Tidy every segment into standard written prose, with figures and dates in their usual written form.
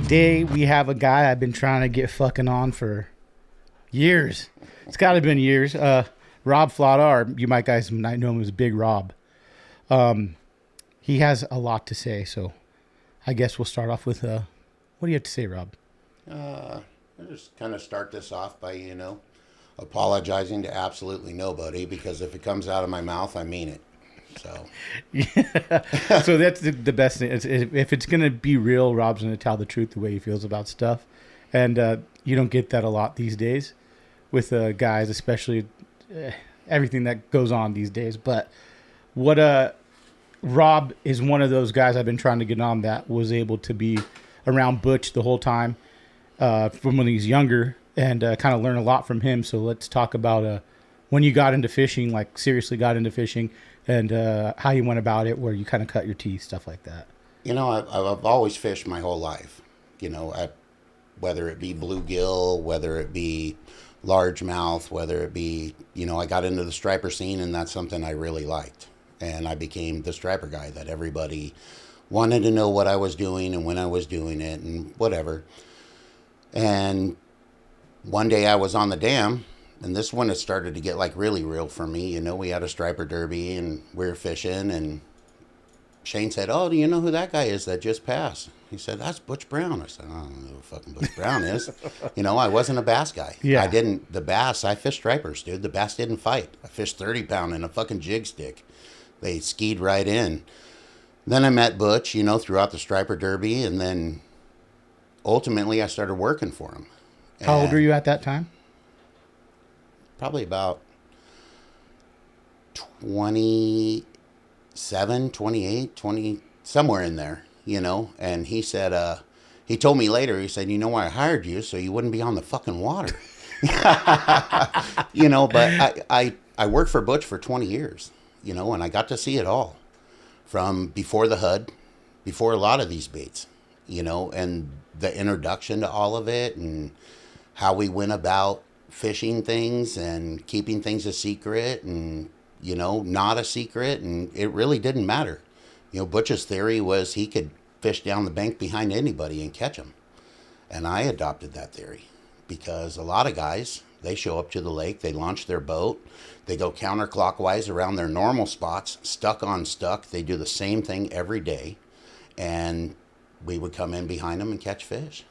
Today we have a guy I've been trying to get fucking on for years. It's got to have been years. Rob Flaata, or you guys might know him as Big Rob. He has a lot to say, so I guess we'll start off with what do you have to say, Rob? I'll just kind of start this off by, apologizing to absolutely nobody, because if it comes out of my mouth, I mean it. So, yeah. So that's the best thing. If it's going to be real, Rob's going to tell the truth the way he feels about stuff. And you don't get that a lot these days with guys, especially everything that goes on these days. But what Rob is one of those guys I've been trying to get on that was able to be around Butch the whole time from when he was younger and kind of learn a lot from him. So let's talk about when you got into fishing, like seriously got into fishing, and how you went about it, where you kind of cut your teeth, stuff like that. I've always fished my whole life, whether it be bluegill, whether it be largemouth, whether it be, I got into the striper scene, and that's something I really liked. And I became the striper guy that everybody wanted to know what I was doing and when I was doing it and whatever. And one day I was on the dam, and this one, it started to get like really real for me. We had a striper derby and we were fishing, and Shane said, "Oh, do you know who that guy is that just passed?" He said, "That's Butch Brown." I said, "I don't know who fucking Butch Brown is." I wasn't a bass guy. Yeah. I fished stripers, dude. The bass didn't fight. I fished 30 pound in a fucking jig stick. They skied right in. Then I met Butch, throughout the striper derby, and then ultimately I started working for him. How old were you at that time? Probably about 27, 28, 20, somewhere in there, And he said, he told me later, he said, "You know why I hired you? So you wouldn't be on the fucking water." But I worked for Butch for 20 years, and I got to see it all. From before the HUD, before a lot of these baits, and the introduction to all of it, and how we went about fishing things and keeping things a secret and, not a secret. And it really didn't matter. Butch's theory was he could fish down the bank behind anybody and catch them. And I adopted that theory because a lot of guys, they show up to the lake, they launch their boat, they go counterclockwise around their normal spots, stuck on stuck. They do the same thing every day. And we would come in behind them and catch fish.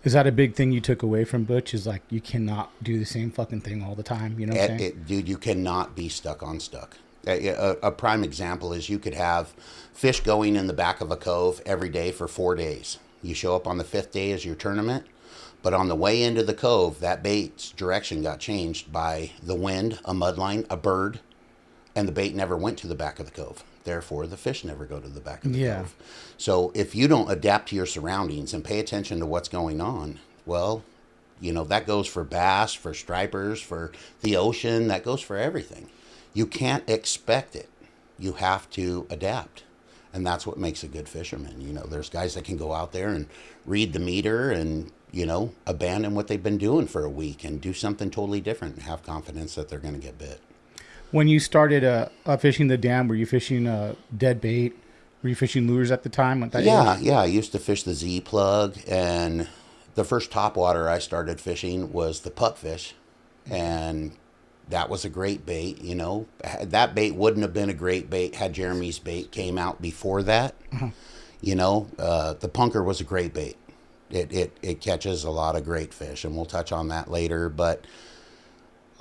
Is that a big thing you took away from Butch? Is like, you cannot do the same fucking thing all the time. You know what I'm saying? Dude, you cannot be stuck on stuck. A prime example is you could have fish going in the back of a cove every day for 4 days. You show up on the 5th day as your tournament, but on the way into the cove, that bait's direction got changed by the wind, a mudline, a bird, and the bait never went to the back of the cove. Therefore, the fish never go to the back of the cove. So if you don't adapt to your surroundings and pay attention to what's going on, well, that goes for bass, for stripers, for the ocean. That goes for everything. You can't expect it. You have to adapt. And that's what makes a good fisherman. There's guys that can go out there and read the meter and, abandon what they've been doing for a week and do something totally different and have confidence that they're going to get bit. When you started fishing the dam, were you fishing dead bait? Were you fishing lures at the time? Yeah. I used to fish the Z plug, and the first topwater I started fishing was the pupfish, and that was a great bait. That bait wouldn't have been a great bait had Jeremy's bait came out before that. Uh-huh. The punker was a great bait. It catches a lot of great fish, and we'll touch on that later, but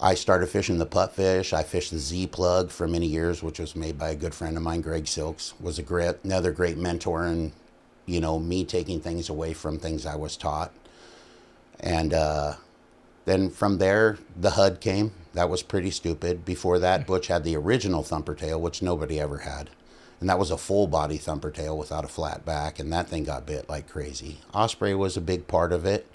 I started fishing the pupfish. I fished the Z plug for many years, which was made by a good friend of mine, Greg Silks. Was another great mentor, and me taking things away from things I was taught. And then from there, the HUD came. That was pretty stupid. Before that, Butch had the original thumper tail, which nobody ever had, and that was a full body thumper tail without a flat back, and that thing got bit like crazy. Osprey was a big part of it.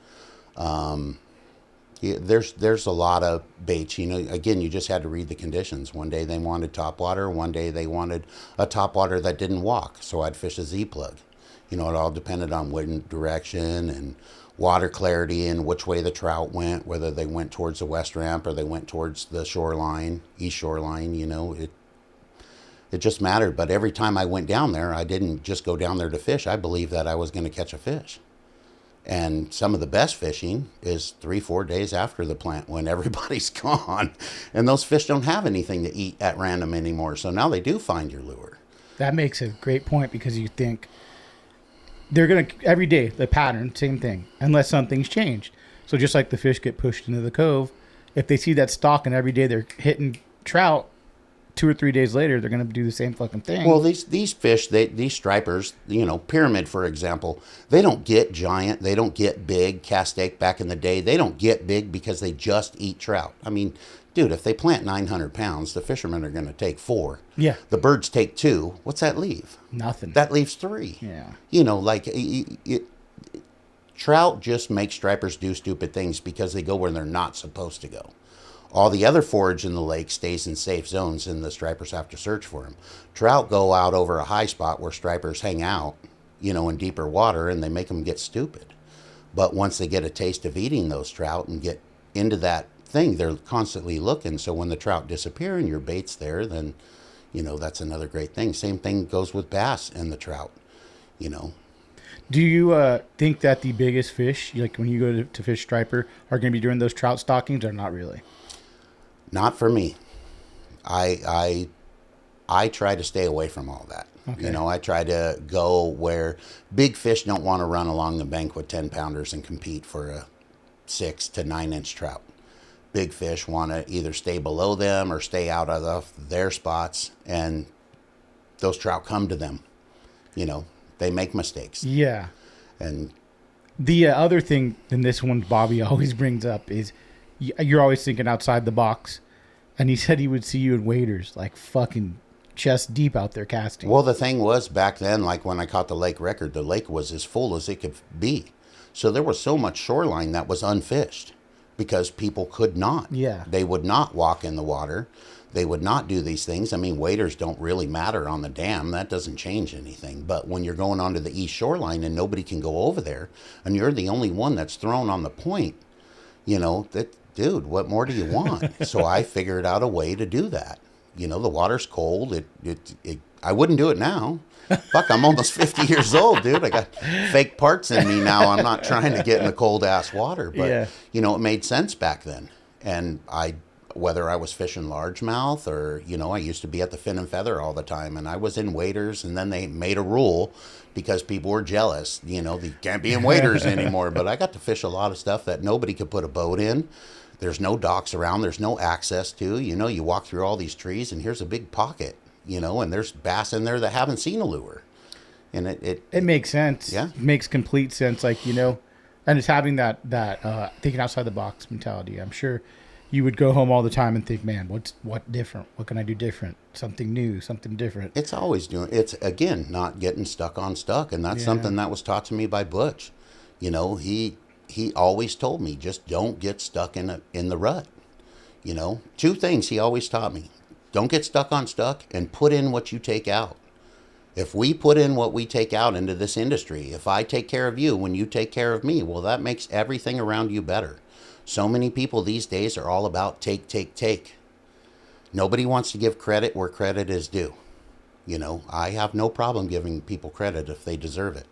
There's a lot of baits, again, you just had to read the conditions. One day they wanted topwater, one day they wanted a topwater that didn't walk, so I'd fish a Z plug. It all depended on wind direction and water clarity and which way the trout went, whether they went towards the west ramp or they went towards the shoreline, east shoreline. It just mattered. But every time I went down there, I didn't just go down there to fish. I believed that I was going to catch a fish. And some of the best fishing is 3-4 days after the plant when everybody's gone. And those fish don't have anything to eat at random anymore. So now they do find your lure. That makes a great point, because you think they're going to, every day, the pattern, same thing, unless something's changed. So just like the fish get pushed into the cove, if they see that stock and every day they're hitting trout, 2 or 3 days later, they're going to do the same fucking thing. Well, these fish, these stripers, pyramid, for example, they don't get giant. They don't get big. Cast steak back in the day, they don't get big because they just eat trout. I mean, dude, if they plant 900 pounds, the fishermen are going to take 4. Yeah. The birds take 2. What's that leave? Nothing. That leaves 3. Yeah. Trout just make stripers do stupid things because they go where they're not supposed to go. All the other forage in the lake stays in safe zones, and the stripers have to search for them. Trout go out over a high spot where stripers hang out, in deeper water, and they make them get stupid. But once they get a taste of eating those trout and get into that thing, they're constantly looking. So when the trout disappear and your bait's there, then, that's another great thing. Same thing goes with bass and the trout, Do you think that the biggest fish, like when you go to fish striper, are going to be during those trout stockings, or not really? Not for me. I try to stay away from all that. Okay. I try to go where big fish don't want to run along the bank with 10-pounders and compete for a 6 to 9 inch trout. Big fish want to either stay below them or stay out of their spots, and those trout come to them. They make mistakes. Yeah. And the other thing, and this one Bobby always brings up, is you're always thinking outside the box. And he said he would see you in waders, like fucking chest deep out there casting. Well, the thing was, back then, like when I caught the lake record, the lake was as full as it could be. So there was so much shoreline that was unfished because people could not. Yeah. They would not walk in the water. They would not do these things. I mean, waders don't really matter on the dam. That doesn't change anything. But when you're going onto the east shoreline and nobody can go over there, and you're the only one that's thrown on the point, dude, what more do you want? So I figured out a way to do that. The water's cold. I wouldn't do it now. Fuck, I'm almost 50 years old, dude. I got fake parts in me now. I'm not trying to get in the cold ass water, but yeah. It made sense back then. And whether I was fishing largemouth or, I used to be at the Fin and Feather all the time, and I was in waders, and then they made a rule because people were jealous. They can't be in waders anymore. But I got to fish a lot of stuff that nobody could put a boat in. There's no docks around. There's no access to. You walk through all these trees, and here's a big pocket, and there's bass in there that haven't seen a lure. And it makes sense. Yeah. It makes complete sense. Like, and it's having that thinking outside the box mentality. I'm sure you would go home all the time and think, man, what different? What can I do different? Something new, something different. It's always it's again, not getting stuck on stuck. And that's something that was taught to me by Butch. He always told me, just don't get stuck in the rut. 2 things he always taught me. Don't get stuck on stuck, and put in what you take out. If we put in what we take out into this industry, if I take care of you when you take care of me, well, that makes everything around you better. So many people these days are all about take, take, take. Nobody wants to give credit where credit is due. I have no problem giving people credit if they deserve it.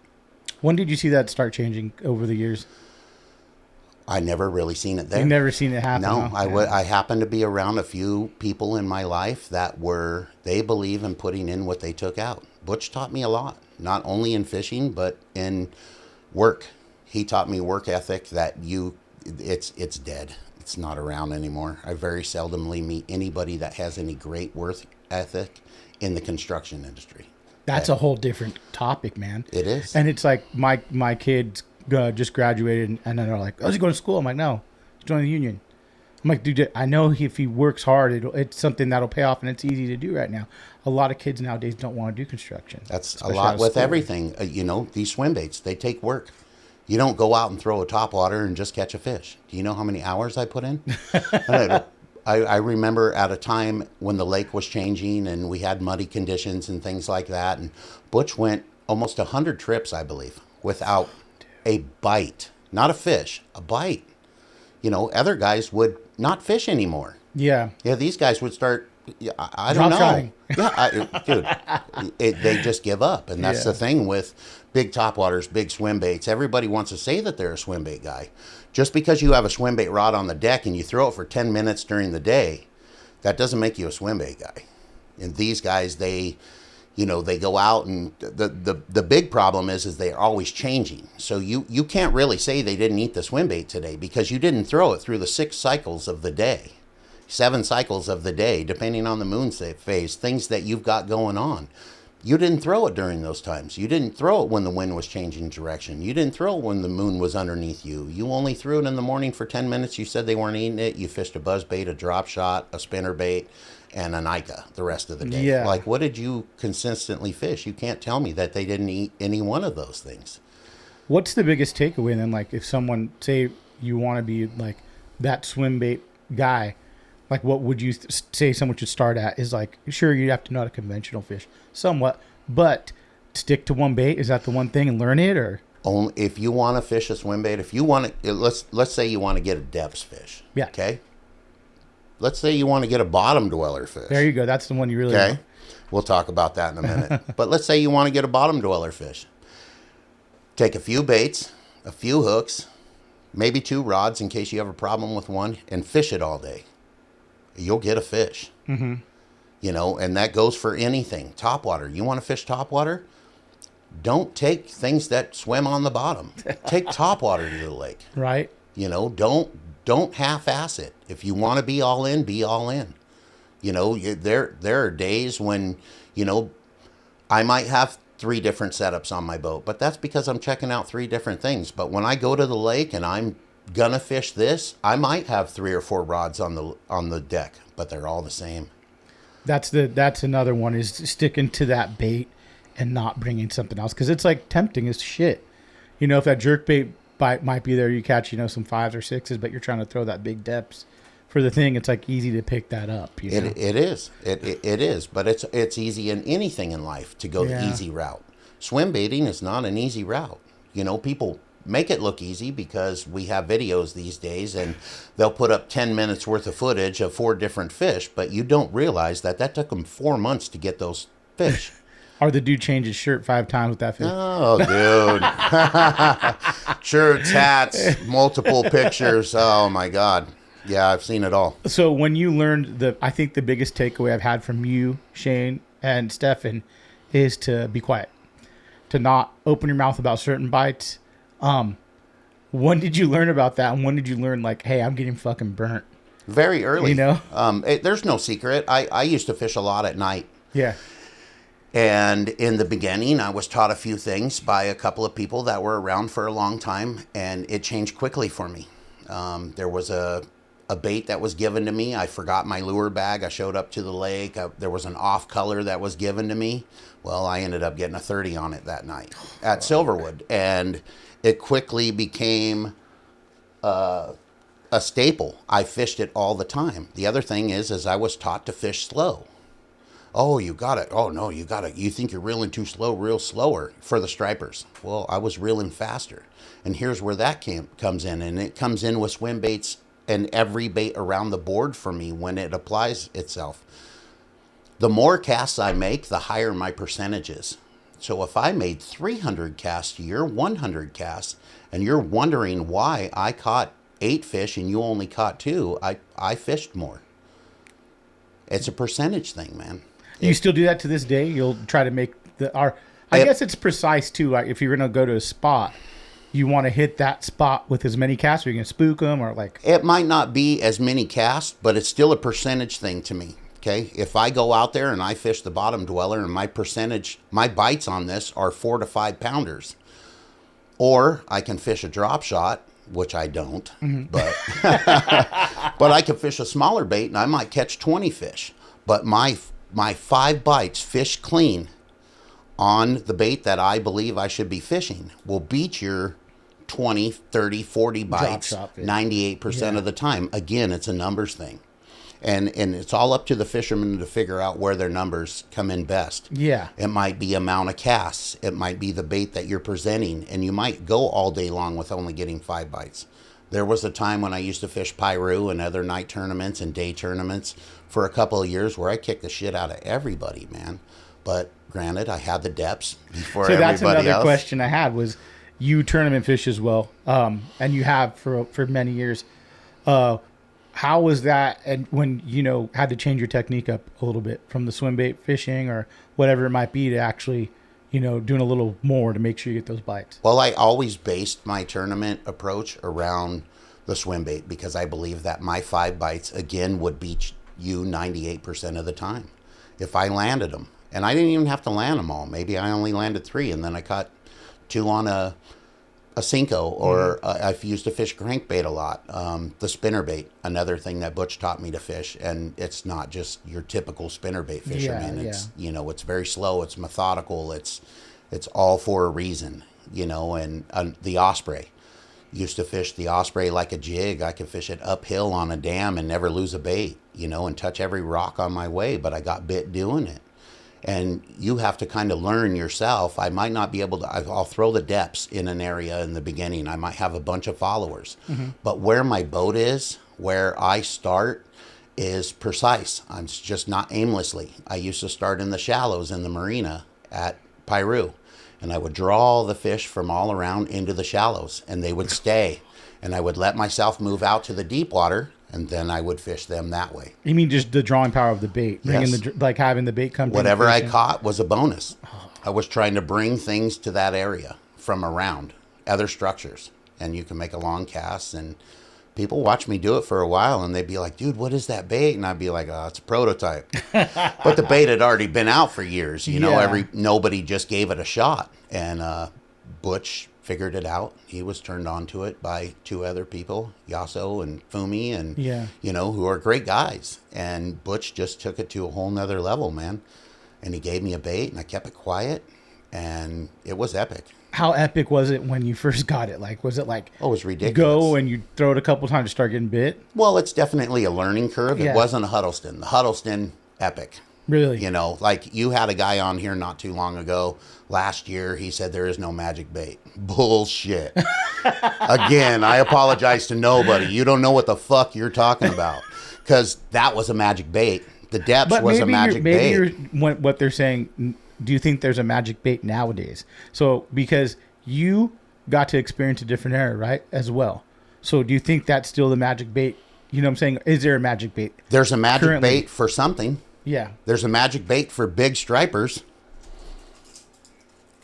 When did you see that start changing over the years? I never really seen it there. You've never seen it happen? No, huh? I happened to be around a few people in my life that they believe in putting in what they took out. Butch taught me a lot, not only in fishing, but in work. He taught me work ethic that it's dead. It's not around anymore. I very seldomly meet anybody that has any great work ethic in the construction industry. That's a whole different topic, man. It is. And it's like my kids just graduated, and then they're like, "Oh, is he going to school?" I'm like, "No, he's joining the union." I'm like, "Dude, I know if he works hard, it's something that'll pay off, and it's easy to do right now." A lot of kids nowadays don't want to do construction. That's a lot with everything. These swim baits, they take work. You don't go out and throw a topwater and just catch a fish. Do you know how many hours I put in? I remember at a time when the lake was changing and we had muddy conditions and things like that, and Butch went almost 100 trips, I believe, without a bite. Not a fish, a bite. Other guys would not fish anymore. Yeah. Yeah, these guys would start Yeah, I don't Drop know. shotting. Yeah, dude, they just give up, and that's Yeah. the thing with big topwaters, big swim baits. Everybody wants to say that they're a swim bait guy. Just because you have a swim bait rod on the deck and you throw it for 10 minutes during the day, that doesn't make you a swim bait guy. And these guys, they go out, and the big problem is they're always changing. So you can't really say they didn't eat the swim bait today because you didn't throw it through the 6 cycles of the day. 7 cycles of the day, depending on the moon phase, things that you've got going on. You didn't throw it during those times. You didn't throw it when the wind was changing direction. You didn't throw it when the moon was underneath you. You only threw it in the morning for 10 minutes. You said they weren't eating it. You fished a buzzbait, a drop shot, a spinnerbait, and an Ica the rest of the day. Yeah. Like, what did you consistently fish? You can't tell me that they didn't eat any one of those things. What's the biggest takeaway then? Like, if someone, say you want to be like that swim bait guy, like, what would you say someone should start at? Is like, sure, you have to know how to conventional fish somewhat, but stick to one bait. Is that the one thing and learn it? Or Only if you want to fish a swim bait, if you want to, let's say you want to get a depths fish. Yeah. Okay. Let's say you want to get a bottom dweller fish. there you go. That's the one you really Okay. want. We'll talk about that in a minute. But let's say you want to get a bottom dweller fish. Take a few baits, a few hooks, maybe 2 rods in case you have a problem with one, and fish it all day. You'll get a fish. Mm-hmm. And that goes for anything. Topwater. You want to fish topwater? Don't take things that swim on the bottom. Take topwater to the lake. Right. Don't half-ass it. If you want to be all in, be all in. There are days when, I might have 3 different setups on my boat, but that's because I'm checking out 3 different things. But when I go to the lake and I'm gonna fish this, I might have 3 or 4 rods on the deck, but they're all the same. That's another one, is sticking to that bait and not bringing something else, because it's like tempting as shit. If that jerk bait bite might be there, you catch some 5s or 6s, but you're trying to throw that big depths for the thing. It's like easy to pick that up. It is, but it's easy in anything in life to go the easy route. Swim baiting is not an easy route. People make it look easy because we have videos these days and they'll put up 10 minutes worth of footage of 4 different fish, but you don't realize that took them 4 months to get those fish. Or the dude changed his shirt 5 times with that fish. Oh, dude. Shirts, hats, multiple pictures. Oh, my God. Yeah, I've seen it all. So when you learned I think the biggest takeaway I've had from you, Shane, and Stefan is to be quiet, to not open your mouth about certain bites. When did you learn about that? And when did you learn, like, hey, I'm getting fucking burnt? Very early. There's no secret. I used to fish a lot at night. Yeah. And in the beginning, I was taught a few things by a couple of people that were around for a long time, and it changed quickly for me. There was a bait that was given to me. I forgot my lure bag. I showed up to the lake. There was an off color that was given to me. Well, I ended up getting a 30 on it that night at Silverwood, and it quickly became a staple. I fished it all the time. The other thing is I was taught to fish slow. Oh, you got it. Oh, no, you got it. You think you're reeling too slow, reel slower for the stripers. Well, I was reeling faster. And here's where that comes in. And it comes in with swim baits and every bait around the board for me when it applies itself. The more casts I make, the higher my percentage is. So if I made 300 casts to your 100 casts, and you're wondering why I caught 8 fish and you only caught 2, I fished more. It's a percentage thing, man. You still do that to this day? You'll try to make I guess it's precise too. Like if you're going to go to a spot, you want to hit that spot with as many casts, or you're going to spook them, or like. It might not be as many casts, but it's still a percentage thing to me. Okay, if I go out there and I fish the bottom dweller and my bites on this are 4 to 5 pounders, or I can fish a drop shot, which I don't, but but I can fish a smaller bait and I might catch 20 fish. But my 5 bites fish clean on the bait that I believe I should be fishing will beat your 20, 30, 40 bites 98% of the time. Again, it's a numbers thing. And it's all up to the fishermen to figure out where their numbers come in best. Yeah. It might be amount of casts. It might be the bait that you're presenting. And you might go all day long with only getting 5 bites. There was a time when I used to fish Piru and other night tournaments and day tournaments for a couple of years where I kicked the shit out of everybody, man. But granted, I had the depths before So everybody that's another else. question I had was, you tournament fish as well, and you have for many years. How was that, and when had to change your technique up a little bit from the swim bait fishing or whatever it might be to actually doing a little more to make sure you get those bites? Well, I always based my tournament approach around the swim bait because I believe that my 5 bites, again, would beat you 98% of the time if I landed them. And I didn't even have to land them all. Maybe I only landed 3, and then I caught 2 on a Cinco, or I've used to fish crankbait a lot. The spinnerbait, another thing that Butch taught me to fish, and it's not just your typical spinnerbait fisherman. It's it's very slow, it's methodical, it's all for a reason, and the osprey. Used to fish the osprey like a jig. I could fish it uphill on a dam and never lose a bait, and touch every rock on my way, but I got bit doing it. And you have to kind of learn yourself. I might not be able to, I'll throw the depths in an area in the beginning. I might have a bunch of followers. But where my boat is, where I start, is precise. I'm just not aimlessly. I used to start in the shallows in the marina at Piru. And I would draw the fish from all around into the shallows. And they would stay. And I would let myself move out to the deep water. And then I would fish them that way. You mean just the drawing power of the bait? Yes. Like having the bait come. Whatever I caught was a bonus. I was trying to bring things to that area from around other structures. And you can make a long cast. And people watch me do it for a while. And they'd be like, dude, what is that bait? And I'd be like, oh, it's a prototype. But the bait had already been out for years. Nobody just gave it a shot. And Butch figured it out. He was turned on to it by 2 other people, Yasso and Fumi, and who are great guys. And Butch just took it to a whole nother level, man. And he gave me a bait, and I kept it quiet, and it was epic. How epic was it when you first got it? Like, was it like, oh, it was ridiculous. Go and you throw it a couple times to start getting bit? Well, it's definitely a learning curve. It wasn't a Huddleston. The Huddleston, epic. Really? Like you had a guy on here not too long ago. Last year, he said there is no magic bait. Bullshit. Again, I apologize to nobody. You don't know what the fuck you're talking about. Because that was a magic bait. The depths was a magic bait. What they're saying, do you think there's a magic bait nowadays? So, because you got to experience a different era, right, as well. So, do you think that's still the magic bait? You know what I'm saying? Is there a magic bait? There's a magic bait for something. Yeah. There's a magic bait for big stripers.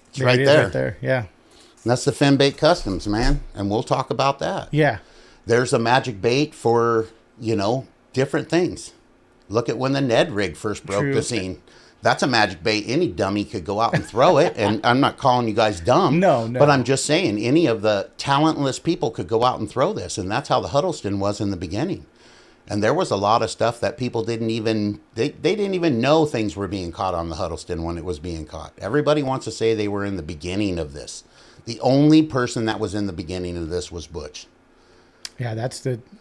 It's Right there. Yeah. And that's the Fin Bait Customs, man. And we'll talk about that. Yeah. There's a magic bait for, different things. Look at when the Ned rig first broke the scene. That's a magic bait. Any dummy could go out and throw it. And I'm not calling you guys dumb. No. But I'm just saying any of the talentless people could go out and throw this. And that's how the Huddleston was in the beginning. And there was a lot of stuff that people didn't even, they didn't even know things were being caught on the Huddleston when it was being caught. Everybody wants to say they were in the beginning of this. The only person that was in the beginning of this was Butch. Yeah,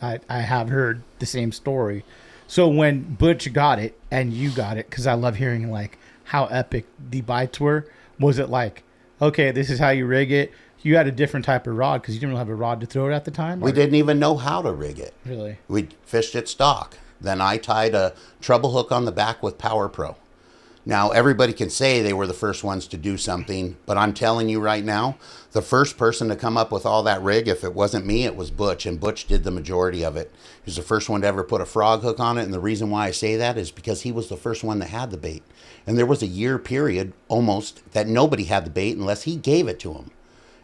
I have heard the same story. So when Butch got it and you got it, because I love hearing like how epic the bites were, was it like, okay, this is how you rig it? You had a different type of rod because you didn't really have a rod to throw it at the time? We didn't even know how to rig it. Really? We fished it stock. Then I tied a treble hook on the back with Power Pro. Now, everybody can say they were the first ones to do something, but I'm telling you right now, the first person to come up with all that rig, if it wasn't me, it was Butch, and Butch did the majority of it. He was the first one to ever put a frog hook on it, and the reason why I say that is because he was the first one that had the bait. And there was a year period, almost, that nobody had the bait unless he gave it to him.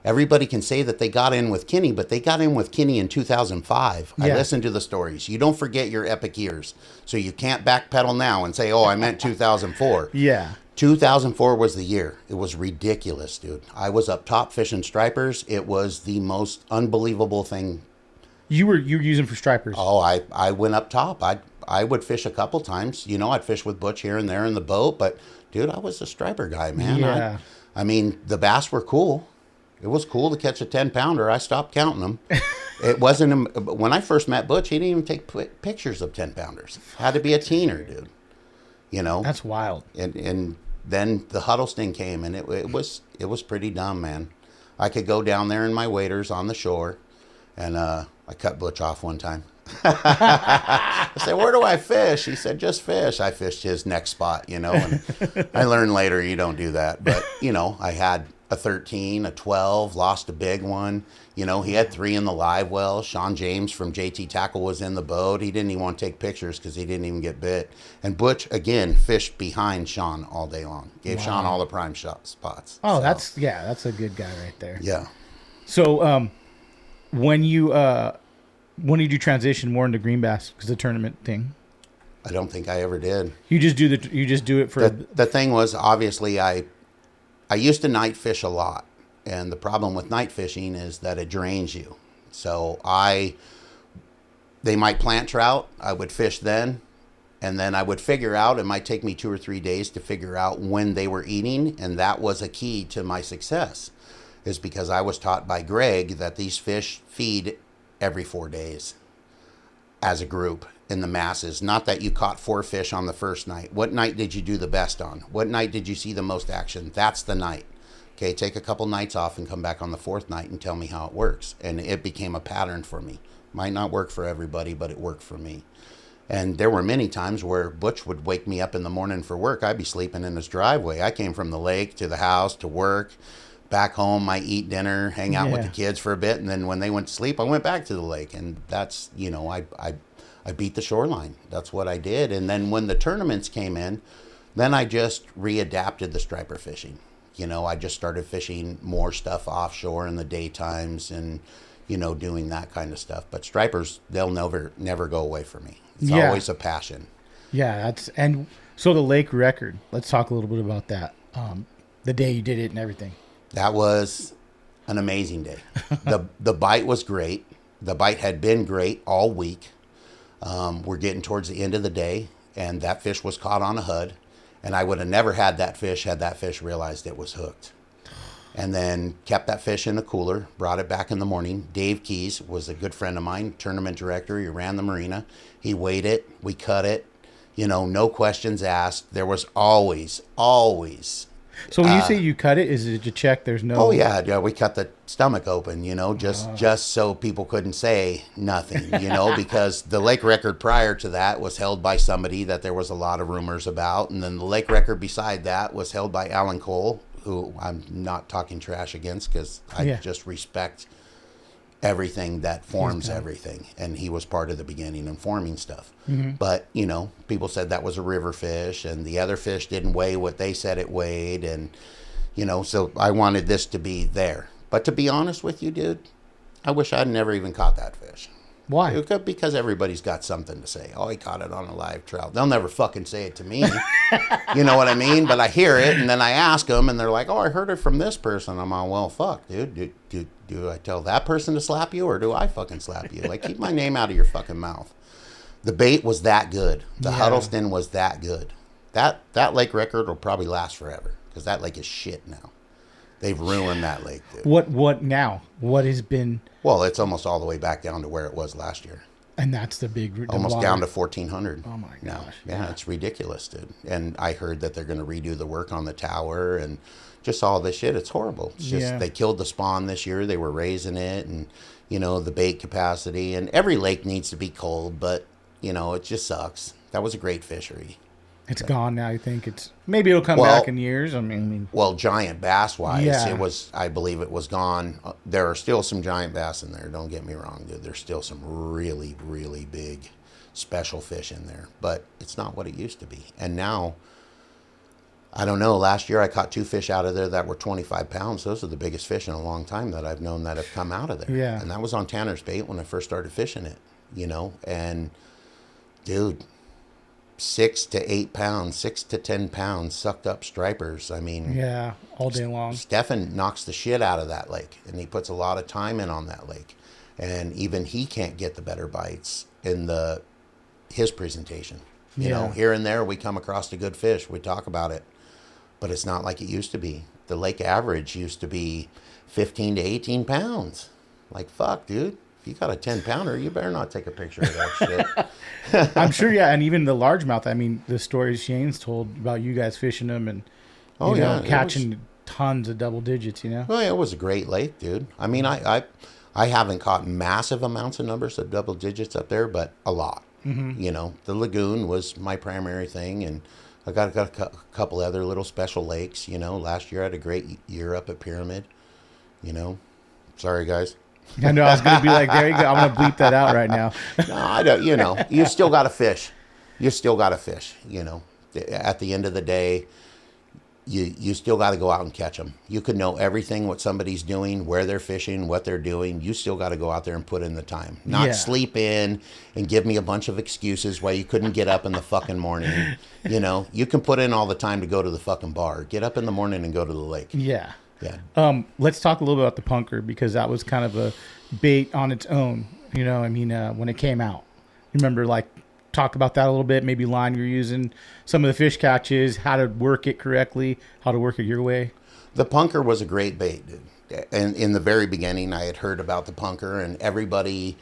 Everybody can say that they got in with Kenny, but they got in with Kenny in 2005. Yeah. I listened to the stories. You don't forget your epic years. So you can't backpedal now and say, oh, I meant 2004. Yeah. 2004 was the year. It was ridiculous, dude. I was up top fishing stripers. It was the most unbelievable thing. You were using for stripers? Oh, I went up top. I would fish a couple times. I'd fish with Butch here and there in the boat. But, dude, I was a striper guy, man. Yeah. I mean, the bass were cool. It was cool to catch a 10-pounder. I stopped counting them. It wasn't... When I first met Butch, he didn't even take pictures of 10-pounders. Had to be a teener, dude. That's wild. And then the Huddleston came, and it was pretty dumb, man. I could go down there in my waders on the shore, And I cut Butch off one time. I said, where do I fish? He said, just fish. I fished his next spot, you know, and I learned later you don't do that. But, you know, I had a 13, a 12, lost a big one. You know, he had 3 in the live well. Sean James from JT Tackle was in the boat. He didn't even want to take pictures because he didn't even get bit. And Butch, again, fished behind Sean all day long. Gave Sean all the prime shot spots. Oh, so. That's a good guy right there. Yeah. So, when did you transition more into green bass? Because the tournament thing. I don't think I ever did. You just do it for the thing was, obviously I used to night fish a lot, and the problem with night fishing is that it drains you. So they might plant trout, I would fish then, and then I would figure out, it might take me 2 or 3 days to figure out when they were eating, and that was a key to my success, is because I was taught by Greg that these fish feed every 4 days as a group in the masses. Not that you caught 4 fish on the first night. What night did you do the best on? What night did you see the most action? That's the night. Okay, take a couple nights off and come back on the 4th night and tell me how it works. And it became a pattern for me. Might not work for everybody, but it worked for me. And there were many times where Butch would wake me up in the morning for work. I'd be sleeping in his driveway. I came from the lake to the house to work. Back home, I eat dinner, hang out with the kids for a bit, and then when they went to sleep, I went back to the lake. And that's, you know, I beat the shoreline. That's what I did. And then when the tournaments came in, then I just readapted the striper fishing. You know, I just started fishing more stuff offshore in the daytimes and, you know, doing that kind of stuff. But stripers, they'll never go away from me. It's always a passion. Yeah, and so the lake record. Let's talk a little bit about that. The day you did it and everything. That was an amazing day. The bite was great. The bite had been great all week. We're getting towards the end of the day, and that fish was caught on a Hud, and I would have never had that fish had that fish realized it was hooked. And then kept that fish in a cooler, brought it back in the morning. Dave Keys was a good friend of mine, tournament director. He ran the marina. He weighed it. We cut it. You know, no questions asked. There was always So when you say you cut it, is it to check there's no... Oh, yeah, we cut the stomach open, you know, just so people couldn't say nothing, you know, because the lake record prior to that was held by somebody that there was a lot of rumors about. And then the lake record beside that was held by Alan Cole, who I'm not talking trash against because I just respect everything that forms everything. And he was part of the beginning and forming stuff. Mm-hmm. But, you know, people said that was a river fish and the other fish didn't weigh what they said it weighed. And, you know, so I wanted this to be there. But to be honest with you, dude, I wish I'd never even caught that fish. Why? Because everybody's got something to say. Oh, he caught it on a live trout. They'll never fucking say it to me. You know what I mean? But I hear it, and then I ask them, and they're like, oh, I heard it from this person. I'm all, well, fuck, dude. Do I tell that person to slap you, or do I fucking slap you? Like, keep my name out of your fucking mouth. The bait was that good. The Huddleston was that good. That lake record will probably last forever, because that lake is shit now. They've ruined that lake, dude. What now? What has been... Well, it's almost all the way back down to where it was last year. And that's the big... Almost down to 1,400. Oh, my gosh. Now. Yeah, it's ridiculous, dude. And I heard that they're going to redo the work on the tower and just all this shit. It's horrible. It's just they killed the spawn this year. They were raising it and, you know, the bait capacity. And every lake needs to be cold, but, you know, it just sucks. That was a great fishery. It's gone now, you think? Maybe it'll come back in years. I mean, well, giant bass wise, it was. I believe it was gone. There are still some giant bass in there. Don't get me wrong, dude. There's still some really, really big, special fish in there, but it's not what it used to be. And now, I don't know. Last year, I caught 2 fish out of there that were 25 pounds. Those are the biggest fish in a long time that I've known that have come out of there. Yeah. And that was on Tanner's bait when I first started fishing it. You know, and dude. 6 to 8 pounds, 6 to 10 pounds sucked up stripers. I mean, all day long. Stefan knocks the shit out of that lake, and he puts a lot of time in on that lake, and even he can't get the better bites in his presentation. You know, here and there we come across a good fish. We talk about it, but it's not like it used to be. The lake average used to be 15 to 18 pounds. Like, fuck, dude. If you got a 10-pounder, you better not take a picture of that shit. I'm sure, and even the largemouth. I mean, the stories Shane's told about you guys fishing them and catching tons of double digits. You know. Oh yeah, it was a great lake, dude. I mean, I I haven't caught massive amounts of numbers of double digits up there, but a lot. You know, the lagoon was my primary thing, and I got a couple other little special lakes. You know, last year I had a great year up at Pyramid. You know, sorry guys. I know I was going to be like, there you go. I'm going to bleep that out right now. No, I don't. You know, you still got to fish. You still got to fish. You know, at the end of the day, you still got to go out and catch them. You could know everything what somebody's doing, where they're fishing, what they're doing. You still got to go out there and put in the time. Not sleep in and give me a bunch of excuses why you couldn't get up in the fucking morning. You know, you can put in all the time to go to the fucking bar. Get up in the morning and go to the lake. Yeah. Yeah. Let's talk a little bit about the punker, because that was kind of a bait on its own. You know, I mean, when it came out, remember, like, talk about that a little bit, maybe line you're using, some of the fish catches, how to work it correctly, how to work it your way. The punker was a great bait, dude. And in the very beginning, I had heard about the punker, and everybody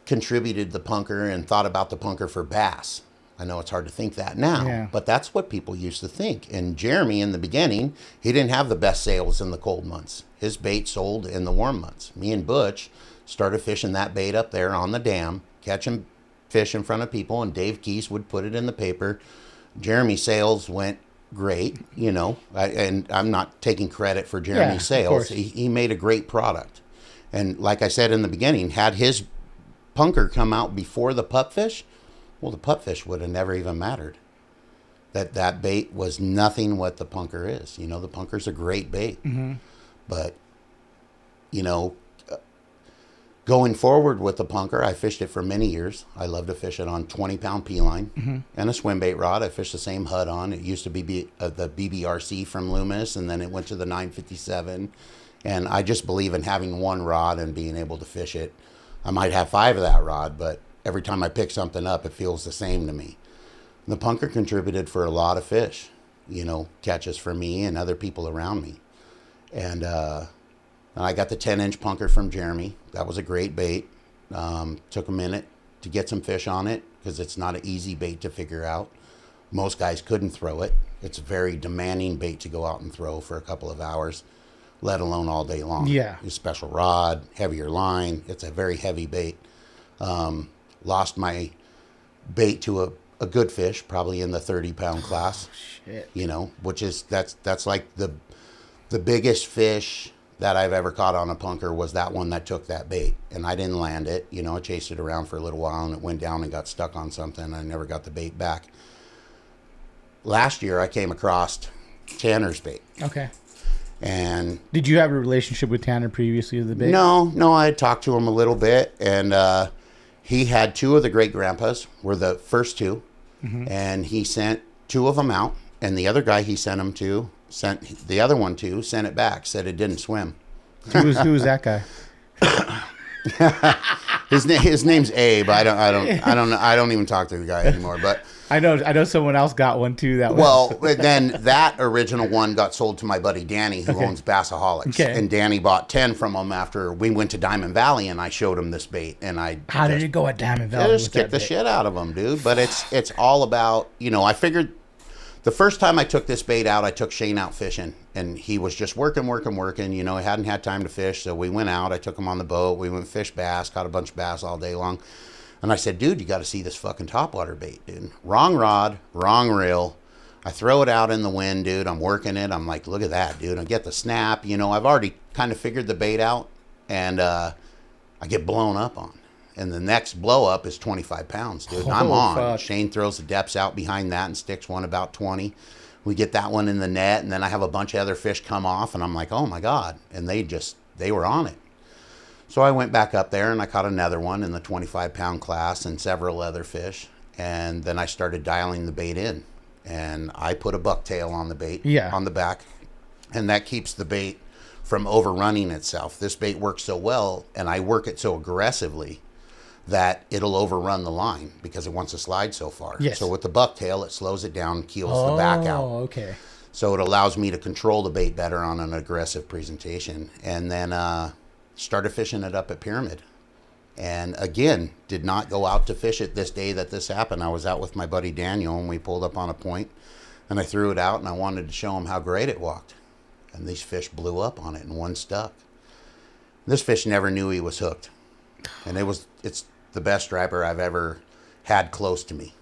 contributed the punker and thought about the punker for bass. I know it's hard to think that now, but that's what people used to think. And Jeremy, in the beginning, he didn't have the best sales in the cold months. His bait sold in the warm months. Me and Butch started fishing that bait up there on the dam, catching fish in front of people, and Dave Keese would put it in the paper. Jeremy's sales went great, you know, and I'm not taking credit for Jeremy's sales. He made a great product. And like I said in the beginning, had his punker come out before the pupfish, well, the pupfish would have never even mattered. That bait was nothing what the punker is. You know, the punker's a great bait. But, you know, going forward with the punker, I fished it for many years. I love to fish it on 20-pound P-line and a swim bait rod. I fished the same HUD on. It used to be the BBRC from Loomis, and then it went to the 957. And I just believe in having one rod and being able to fish it. I might have 5 of that rod, but every time I pick something up, it feels the same to me. The punker contributed for a lot of fish, you know, catches for me and other people around me. And I got the 10-inch punker from Jeremy. That was a great bait. Took a minute to get some fish on it because it's not an easy bait to figure out. Most guys couldn't throw it. It's a very demanding bait to go out and throw for a couple of hours, let alone all day long. Yeah. A special rod, heavier line. It's a very heavy bait. Lost my bait to a good fish, probably in the 30-pound class. Shit. You know, which is that's like the biggest fish that I've ever caught on a punker was that one that took that bait, and I didn't land it. You know, I chased it around for a little while, and it went down and got stuck on something. I never got the bait back. Last year, I came across Tanner's bait. Okay. And did you have a relationship with Tanner previously to the bait? No, I had talked to him a little bit, and he had 2 of the great grandpas, were the first 2, and he sent 2 of them out, and the other guy he sent them to, sent the other one to, sent it back, said it didn't swim. Who was that guy? His name's Abe. I don't even talk to the guy anymore, but I know someone else got one too. Then that original one got sold to my buddy Danny, who owns Bassaholics. Okay. And Danny bought 10 from him after we went to Diamond Valley, and I showed him this bait. And how did it go at Diamond Valley? I just kicked the shit out of him, dude. But it's all about, you know, I figured the first time I took this bait out, I took Shane out fishing, and he was just working. You know, he hadn't had time to fish, so we went out. I took him on the boat. We went fish bass, caught a bunch of bass all day long. And I said, dude, you got to see this fucking topwater bait, dude. Wrong rod, wrong reel. I throw it out in the wind, dude. I'm working it. I'm like, look at that, dude. I get the snap. You know, I've already kind of figured the bait out, and I get blown up on. And the next blow up is 25 pounds, dude. And I'm on. Fuck. Shane throws the depths out behind that and sticks one about 20. We get that one in the net, and then I have a bunch of other fish come off, and I'm like, oh my God. And they were on it. So I went back up there, and I caught another one in the 25-pound class and several other fish. And then I started dialing the bait in. And I put a bucktail on the bait, on the back. And that keeps the bait from overrunning itself. This bait works so well, and I work it so aggressively that it'll overrun the line because it wants to slide so far. Yes. So with the bucktail, it slows it down, keels the back out. Oh, okay. So it allows me to control the bait better on an aggressive presentation. And then started fishing it up at Pyramid. And again, did not go out to fish it this day that this happened. I was out with my buddy Daniel, and we pulled up on a point, and I threw it out, and I wanted to show him how great it walked. And these fish blew up on it, and one stuck. This fish never knew he was hooked. And it's the best striper I've ever had close to me.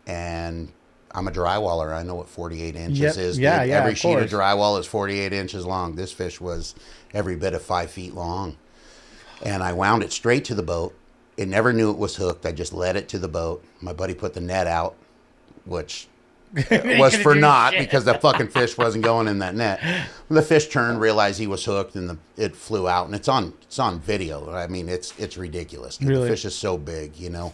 And I'm a drywaller. I know what 48 inches is. Yeah, dude. yeah, Every of sheet of course. drywall is 48 inches long. This fish was every bit of 5 feet long. And I wound it straight to the boat. It never knew it was hooked. I just led it to the boat. My buddy put the net out, which was for naught because the fucking fish wasn't going in that net. The fish turned, realized he was hooked, and it flew out. And it's on video. I mean, it's ridiculous. Really? The fish is so big, you know.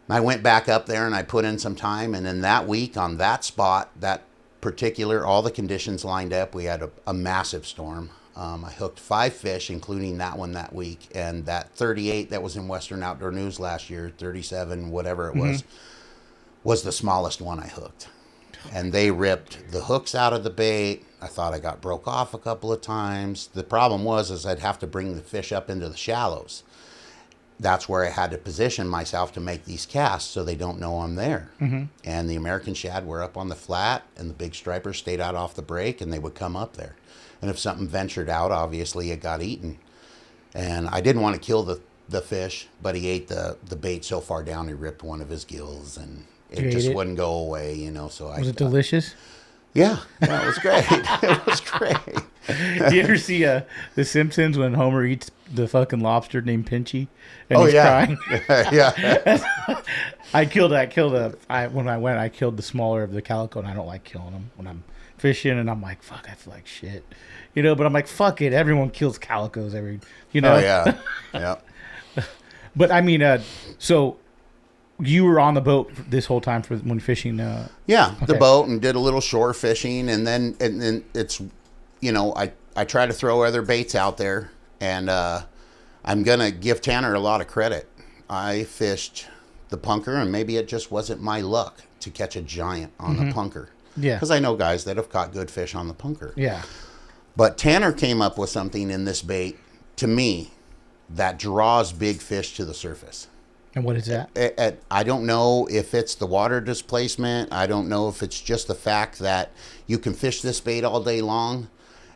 I went back up there and I put in some time, and then that week on that spot, that particular, all the conditions lined up. We had a massive storm. I hooked 5 fish, including that one that week, and that 38 that was in Western Outdoor News last year, 37, whatever it was the smallest one I hooked. And they ripped the hooks out of the bait. I thought I got broke off a couple of times. The problem was I'd have to bring the fish up into the shallows. That's where I had to position myself to make these casts so they don't know I'm there. And the American shad were up on the flat, and the big stripers stayed out off the break, and they would come up there. And if something ventured out, obviously it got eaten. And I didn't want to kill the fish, but he ate the bait so far down he ripped one of his gills, and it just wouldn't go away, you know. So Was it delicious? Yeah, it was great. It was great. Do you ever see The Simpsons when Homer eats the fucking lobster named Pinchy and he's crying? Yeah. I killed the smaller of the calico, and I don't like killing them when I'm fishing, and I'm like, fuck, I feel like shit, you know. But I'm like, fuck it, everyone kills calicos you know. Oh yeah, yeah. But I mean, so you were on the boat this whole time when fishing? Yeah, the okay. boat, and did a little shore fishing, and then it's, you know, I try to throw other baits out there, and I'm gonna give Tanner a lot of credit. I fished the punker, and maybe it just wasn't my luck to catch a giant on the punker. Yeah, because I know guys that have caught good fish on the punker. Yeah, but Tanner came up with something in this bait, to me, that draws big fish to the surface. And what is that? I don't know if it's the water displacement. I don't know if it's just the fact that you can fish this bait all day long,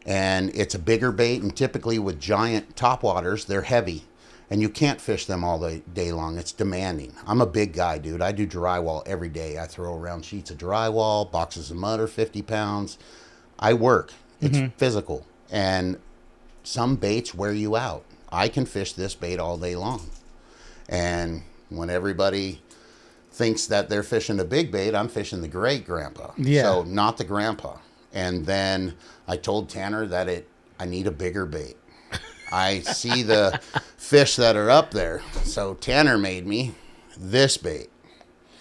and it's a bigger bait, and typically with giant topwaters, they're heavy, and you can't fish them all day long. It's demanding. I'm a big guy, dude. I do drywall every day. I throw around sheets of drywall, boxes of mud are 50 pounds. I work. It's physical, and some baits wear you out. I can fish this bait all day long. And when everybody thinks that they're fishing a big bait, I'm fishing the great grandpa. Yeah. So not the grandpa. And then I told Tanner that I need a bigger bait. I see the fish that are up there. So Tanner made me this bait.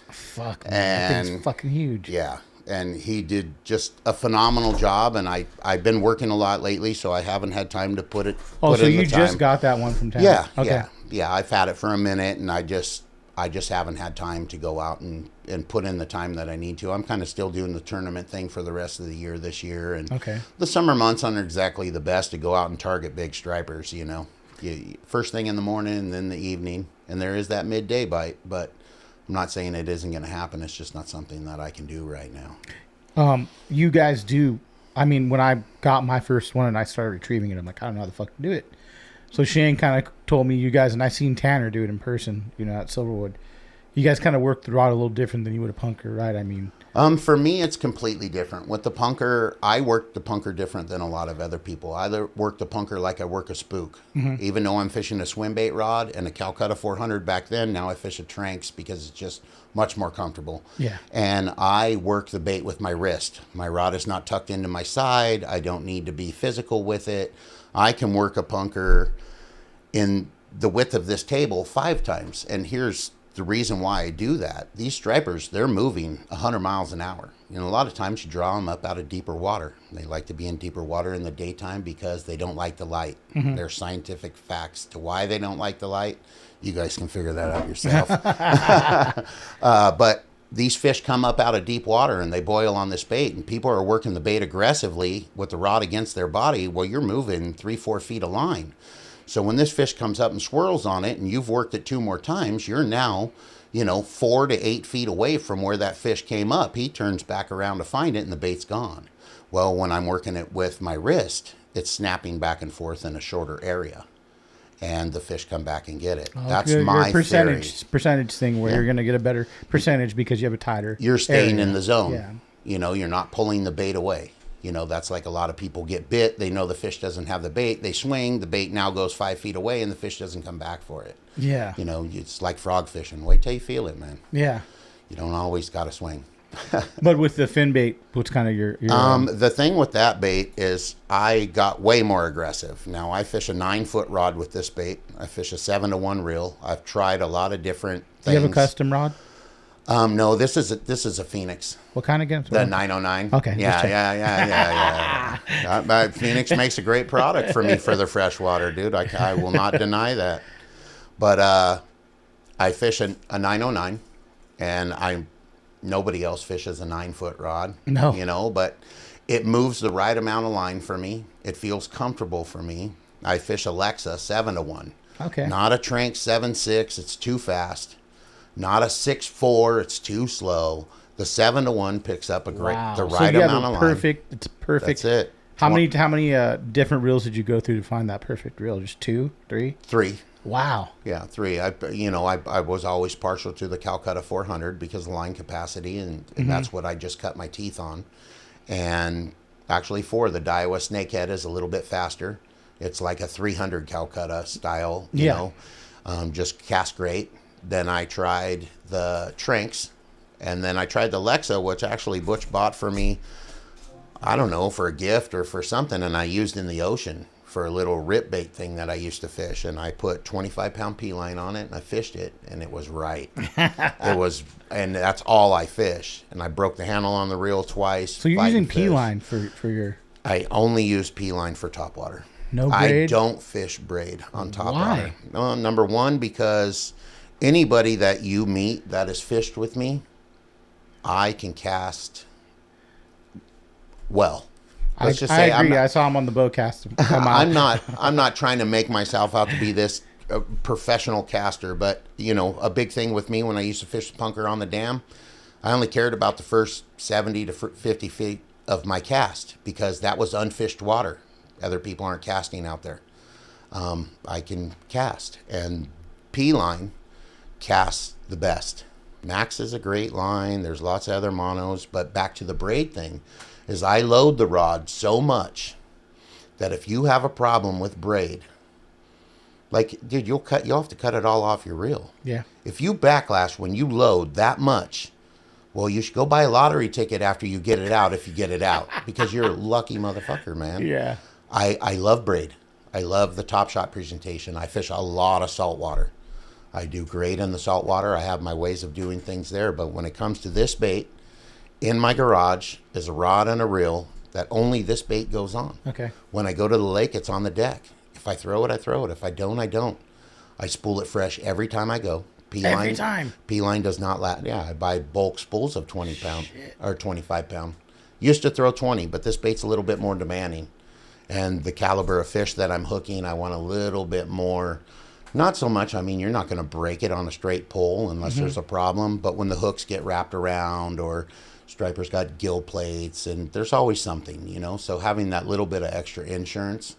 Fuck, man. That thing's fucking huge. Yeah. And he did just a phenomenal job, and I've been working a lot lately, so I haven't had time to put it. Oh, so you just got that one from Tanner? Yeah, okay. yeah. I've had it for a minute, and I just haven't had time to go out and put in the time that I need to. I'm kind of still doing the tournament thing for the rest of the year this year, and the summer months aren't exactly the best to go out and target big stripers. You know, first thing in the morning and then the evening, and there is that midday bite, but I'm not saying it isn't going to happen. It's just not something that I can do right now. You guys do. I mean, when I got my first one and I started retrieving it, I'm like, I don't know how the fuck to do it. So Shane kind of told me, you guys, and I seen Tanner do it in person, you know, at Silverwood. You guys kind of work the rod a little different than you would a punker, right? I mean, for me, it's completely different. With the punker, I work the punker different than a lot of other people. I work the punker like I work a spook. Even though I'm fishing a swim bait rod and a Calcutta 400 back then, now I fish a Tranks because it's just much more comfortable. Yeah. And I work the bait with my wrist. My rod is not tucked into my side. I don't need to be physical with it. I can work a punker in the width of this table 5 times. And here's the reason why I do that. These stripers, they're moving 100 miles an hour. You know, a lot of times you draw them up out of deeper water. They like to be in deeper water in the daytime because they don't like the light. There's scientific facts to why they don't like the light. You guys can figure that out yourself. But these fish come up out of deep water and they boil on this bait, and people are working the bait aggressively with the rod against their body. Well, you're moving 3-4 feet of line. So when this fish comes up and swirls on it and you've worked it 2 more times, you're now, 4 to 8 feet away from where that fish came up. He turns back around to find it and the bait's gone. Well, when I'm working it with my wrist, it's snapping back and forth in a shorter area. and the fish come back and get it. Oh, That's good. my Your theory. percentage thing where you're going to get a better percentage because you have a tighter. You're staying area. in the zone. Yeah. You know, you're not pulling the bait away. You know, that's like a lot of people get bit. They know the fish doesn't have the bait. They swing. The bait now goes 5 feet away, and the fish doesn't come back for it. Yeah. You know, it's like frog fishing. Wait till you feel it, man. Yeah. You don't always got to swing. But with the fin bait, what's kind of your The thing with that bait is I got way more aggressive. Now I fish a 9-foot rod with this bait. I fish a 7-to-1 reel. I've tried a lot of different things. Do you have a custom rod? No, this is a Phoenix. What kind again? The 909. Okay. Yeah. Phoenix makes a great product for me for the freshwater, dude. I will not deny that. But I fish a 909, and nobody else fishes a 9-foot rod. No. You know, but it moves the right amount of line for me. It feels comfortable for me. I fish Alexa 7-to-1. Okay. Not a Trank 7.6. It's too fast. Not a 6.4. It's too slow. The 7-to-1 picks up the right amount of line. Perfect. It's perfect. That's it. How many different reels did you go through to find that perfect reel? Just 2, 3? 3. Wow. Yeah, 3. I was always partial to the Calcutta 400 because of line capacity, and that's what I just cut my teeth on. And actually 4, the Daiwa Snakehead is a little bit faster. It's like a 300 Calcutta style, you know, just cast great. Then I tried the Tranks, and then I tried the Alexa, which actually Butch bought for me, I don't know, for a gift or for something, and I used in the ocean for a little rip bait thing that I used to fish, and I put 25-pound P line on it, and I fished it, and it was right. And that's all I fish. And I broke the handle on the reel twice. So you're using P line for your? I only use P line for topwater. No braid? I don't fish braid on topwater. Why? Number one, because anybody that you meet that has fished with me, I can cast well. Let's just say I agree. I saw him on the boat cast. I'm not trying to make myself out to be this professional caster, but you know, a big thing with me when I used to fish the punker on the dam, I only cared about the first 70 to 50 feet of my cast because that was unfished water. Other people aren't casting out there. I can cast, and P line casts the best. Max is a great line. There's lots of other monos, but back to the braid thing. Is I load the rod so much that if you have a problem with braid, like, dude, you'll have to cut it all off your reel. Yeah. If you backlash when you load that much, well, you should go buy a lottery ticket after you get it out if you get it out because you're a lucky motherfucker, man. Yeah. I love braid. I love the Top Shot presentation. I fish a lot of saltwater. I do great in the saltwater. I have my ways of doing things there, but when it comes to this bait, in my garage is a rod and a reel that only this bait goes on. Okay. When I go to the lake, it's on the deck. If I throw it, I throw it. If I don't, I don't. I spool it fresh every time I go. Every time? P-line does not last. Yeah, I buy bulk spools of 20 pound or 25 pound. Used to throw 20, but this bait's a little bit more demanding. And the caliber of fish that I'm hooking, I want a little bit more. Not so much, I mean, you're not going to break it on a straight pole unless there's a problem. But when the hooks get wrapped around or striper's got gill plates, and there's always something, you know. So having that little bit of extra insurance,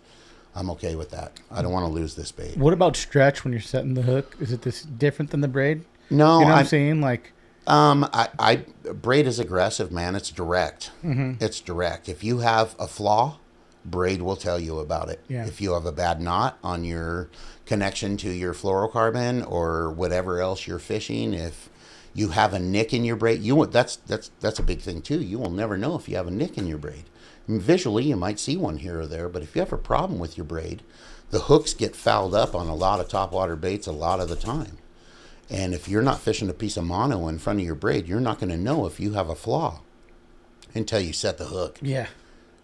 I'm okay with that. I don't want to lose this bait. What about stretch when you're setting the hook? Is it this different than the braid? No, you know what I'm saying? Like, I braid is aggressive, man. It's direct. It's direct. If you have a flaw, braid will tell you about it. Yeah. If you have a bad knot on your connection to your fluorocarbon or whatever else you're fishing, if you have a nick in your braid, that's a big thing too. You will never know if you have a nick in your braid. I mean, visually, you might see one here or there, but if you have a problem with your braid, the hooks get fouled up on a lot of topwater baits a lot of the time. And if you're not fishing a piece of mono in front of your braid, you're not going to know if you have a flaw until you set the hook. yeah.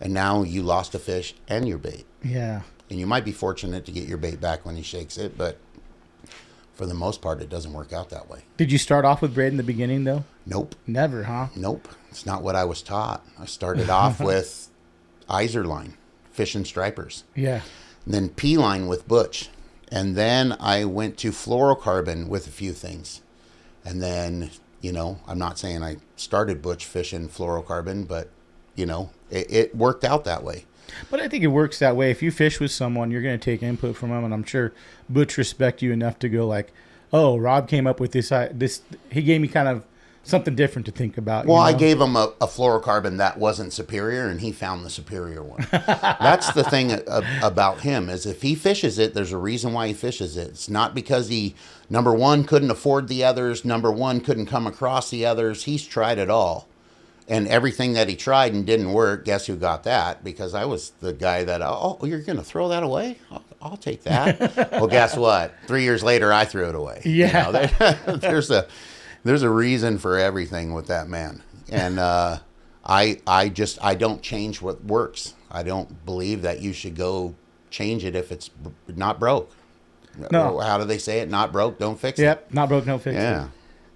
And now you lost a fish and your bait. Yeah. And you might be fortunate to get your bait back when he shakes it, but for the most part, it doesn't work out that way. Did you start off with braid in the beginning, though? Nope. Never, huh? Nope. It's not what I was taught. I started off with Iser line, fishing stripers. Yeah. And then P line with Butch. And then I went to fluorocarbon with a few things. And then, you know, I'm not saying I started Butch fishing fluorocarbon, but it worked out that way. But I think it works that way. If you fish with someone, you're going to take input from them, and I'm sure Butch respect you enough to go like, "Oh, Rob came up with this. He gave me kind of something different to think about." Well, I gave him a fluorocarbon that wasn't superior, and he found the superior one. That's the thing about him, is if he fishes it, there's a reason why he fishes it. It's not because he, number one, couldn't afford the others, number one, couldn't come across the others. He's tried it all. And everything that he tried and didn't work, guess who got that? Because I was the guy that, oh, you're going to throw that away? I'll take that. Well, guess what? 3 years later, I threw it away. Yeah. There's a reason for everything with that man. And I don't change what works. I don't believe that you should go change it if it's not broke. No. How do they say it? Not broke, don't fix it. Yep, not broke, no fix it. Yeah.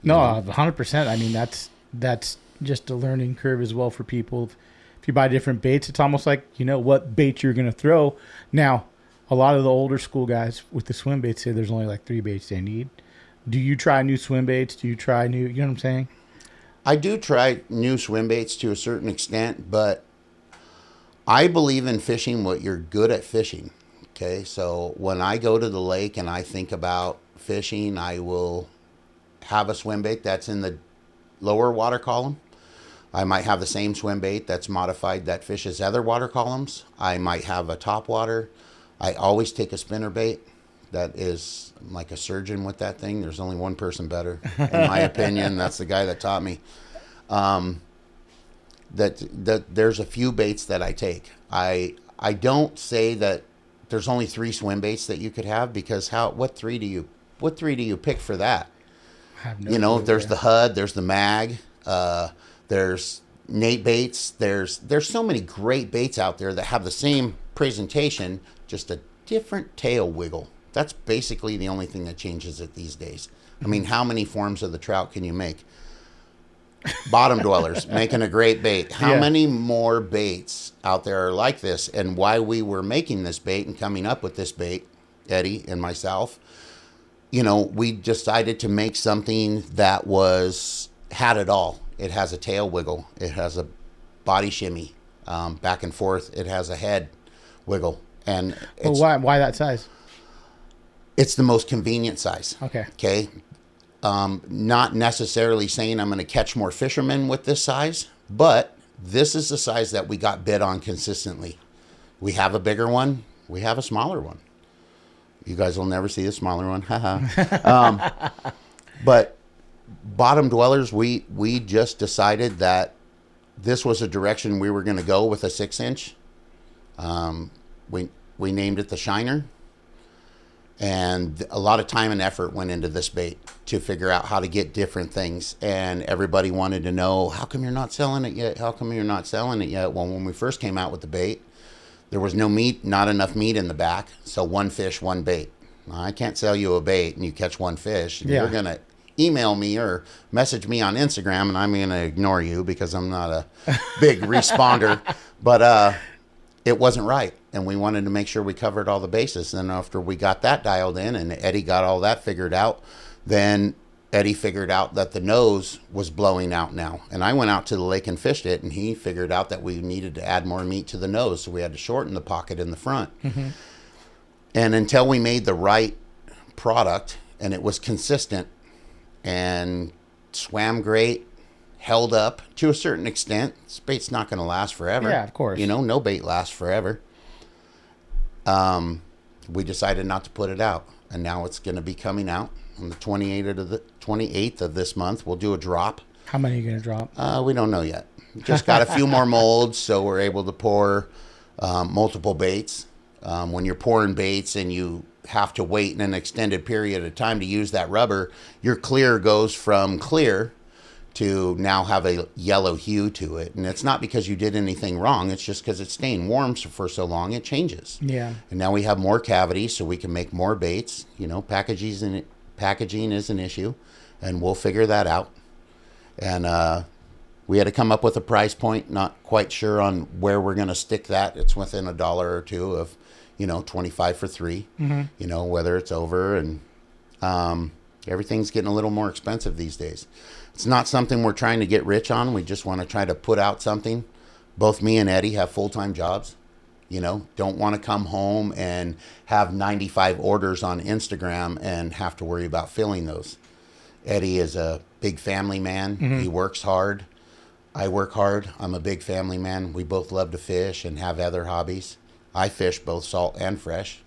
No, 100%. I mean, that's just a learning curve as well for people. If you buy different baits, it's almost like, what bait you're going to throw. Now, a lot of the older school guys with the swim baits say there's only like 3 baits they need. Do you try new swim baits? Do you try new, you know what I'm saying? I do try new swim baits to a certain extent, but I believe in fishing what you're good at fishing. Okay, so when I go to the lake and I think about fishing, I will have a swim bait that's in the lower water column. I might have the same swim bait that's modified that fishes other water columns. I might have a top water. I always take a spinnerbait. That is like a surgeon with that thing. There's only one person better, in my opinion. That's the guy that taught me. That there's a few baits that I take. I don't say that there's only 3 swim baits that you could have, because what three do you pick for that? I have no clue, There's the HUD, there's the mag, there's Nate baits. There's so many great baits out there that have the same presentation, just a different tail wiggle. That's basically the only thing that changes it these days. I mean, how many forms of the trout can you make? Bottom dwellers, making a great bait. How many more baits out there are like this? And why we were making this bait and coming up with this bait, Eddie and myself, we decided to make something that had it all. It has a tail wiggle. It has a body shimmy, back and forth. It has a head wiggle. And why that size? It's the most convenient size. Okay. Not necessarily saying I'm going to catch more fishermen with this size, but this is the size that we got bid on consistently. We have a bigger one. We have a smaller one. You guys will never see the smaller one. But bottom dwellers, we just decided that this was a direction we were going to go with a 6-inch. We named it the Shiner. And a lot of time and effort went into this bait to figure out how to get different things. And everybody wanted to know, how come you're not selling it yet? How come you're not selling it yet? Well, when we first came out with the bait, there was no meat, not enough meat in the back. So 1 fish, 1 bait. Now, I can't sell you a bait and you catch 1 fish. And you're going to email me or message me on Instagram, and I'm going to ignore you because I'm not a big responder. But it wasn't right. And we wanted to make sure we covered all the bases. And after we got that dialed in and Eddie got all that figured out, then Eddie figured out that the nose was blowing out now. And I went out to the lake and fished it, and he figured out that we needed to add more meat to the nose. So we had to shorten the pocket in the front. Mm-hmm. And until we made the right product and it was consistent and swam great, held up to a certain extent, this bait's not going to last forever. Yeah, of course. No bait lasts forever. We decided not to put it out, and now it's going to be coming out on the 28th of this month. We'll do a drop. How many are you going to drop? We don't know yet. Just got a few more molds, so we're able to pour multiple baits. When you're pouring baits and you have to wait in an extended period of time to use that rubber, your clear goes from clear to now have a yellow hue to it. And it's not because you did anything wrong. It's just because it's staying warm for so long, it changes. Yeah. And now we have more cavities, so we can make more baits. Packaging is an issue, and we'll figure that out. And we had to come up with a price point. Not quite sure on where we're going to stick that. It's within $1 or $2 of, 25 for 3. Mm-hmm. Whether it's over, and everything's getting a little more expensive these days. It's not something we're trying to get rich on. We just want to try to put out something Both me and Eddie have full-time jobs. Don't want to come home and have 95 orders on Instagram and have to worry about filling those. Eddie is a big family man. Mm-hmm. He works hard. I work hard. I'm a big family man. We both love to fish and have other hobbies. I fish both salt and fresh.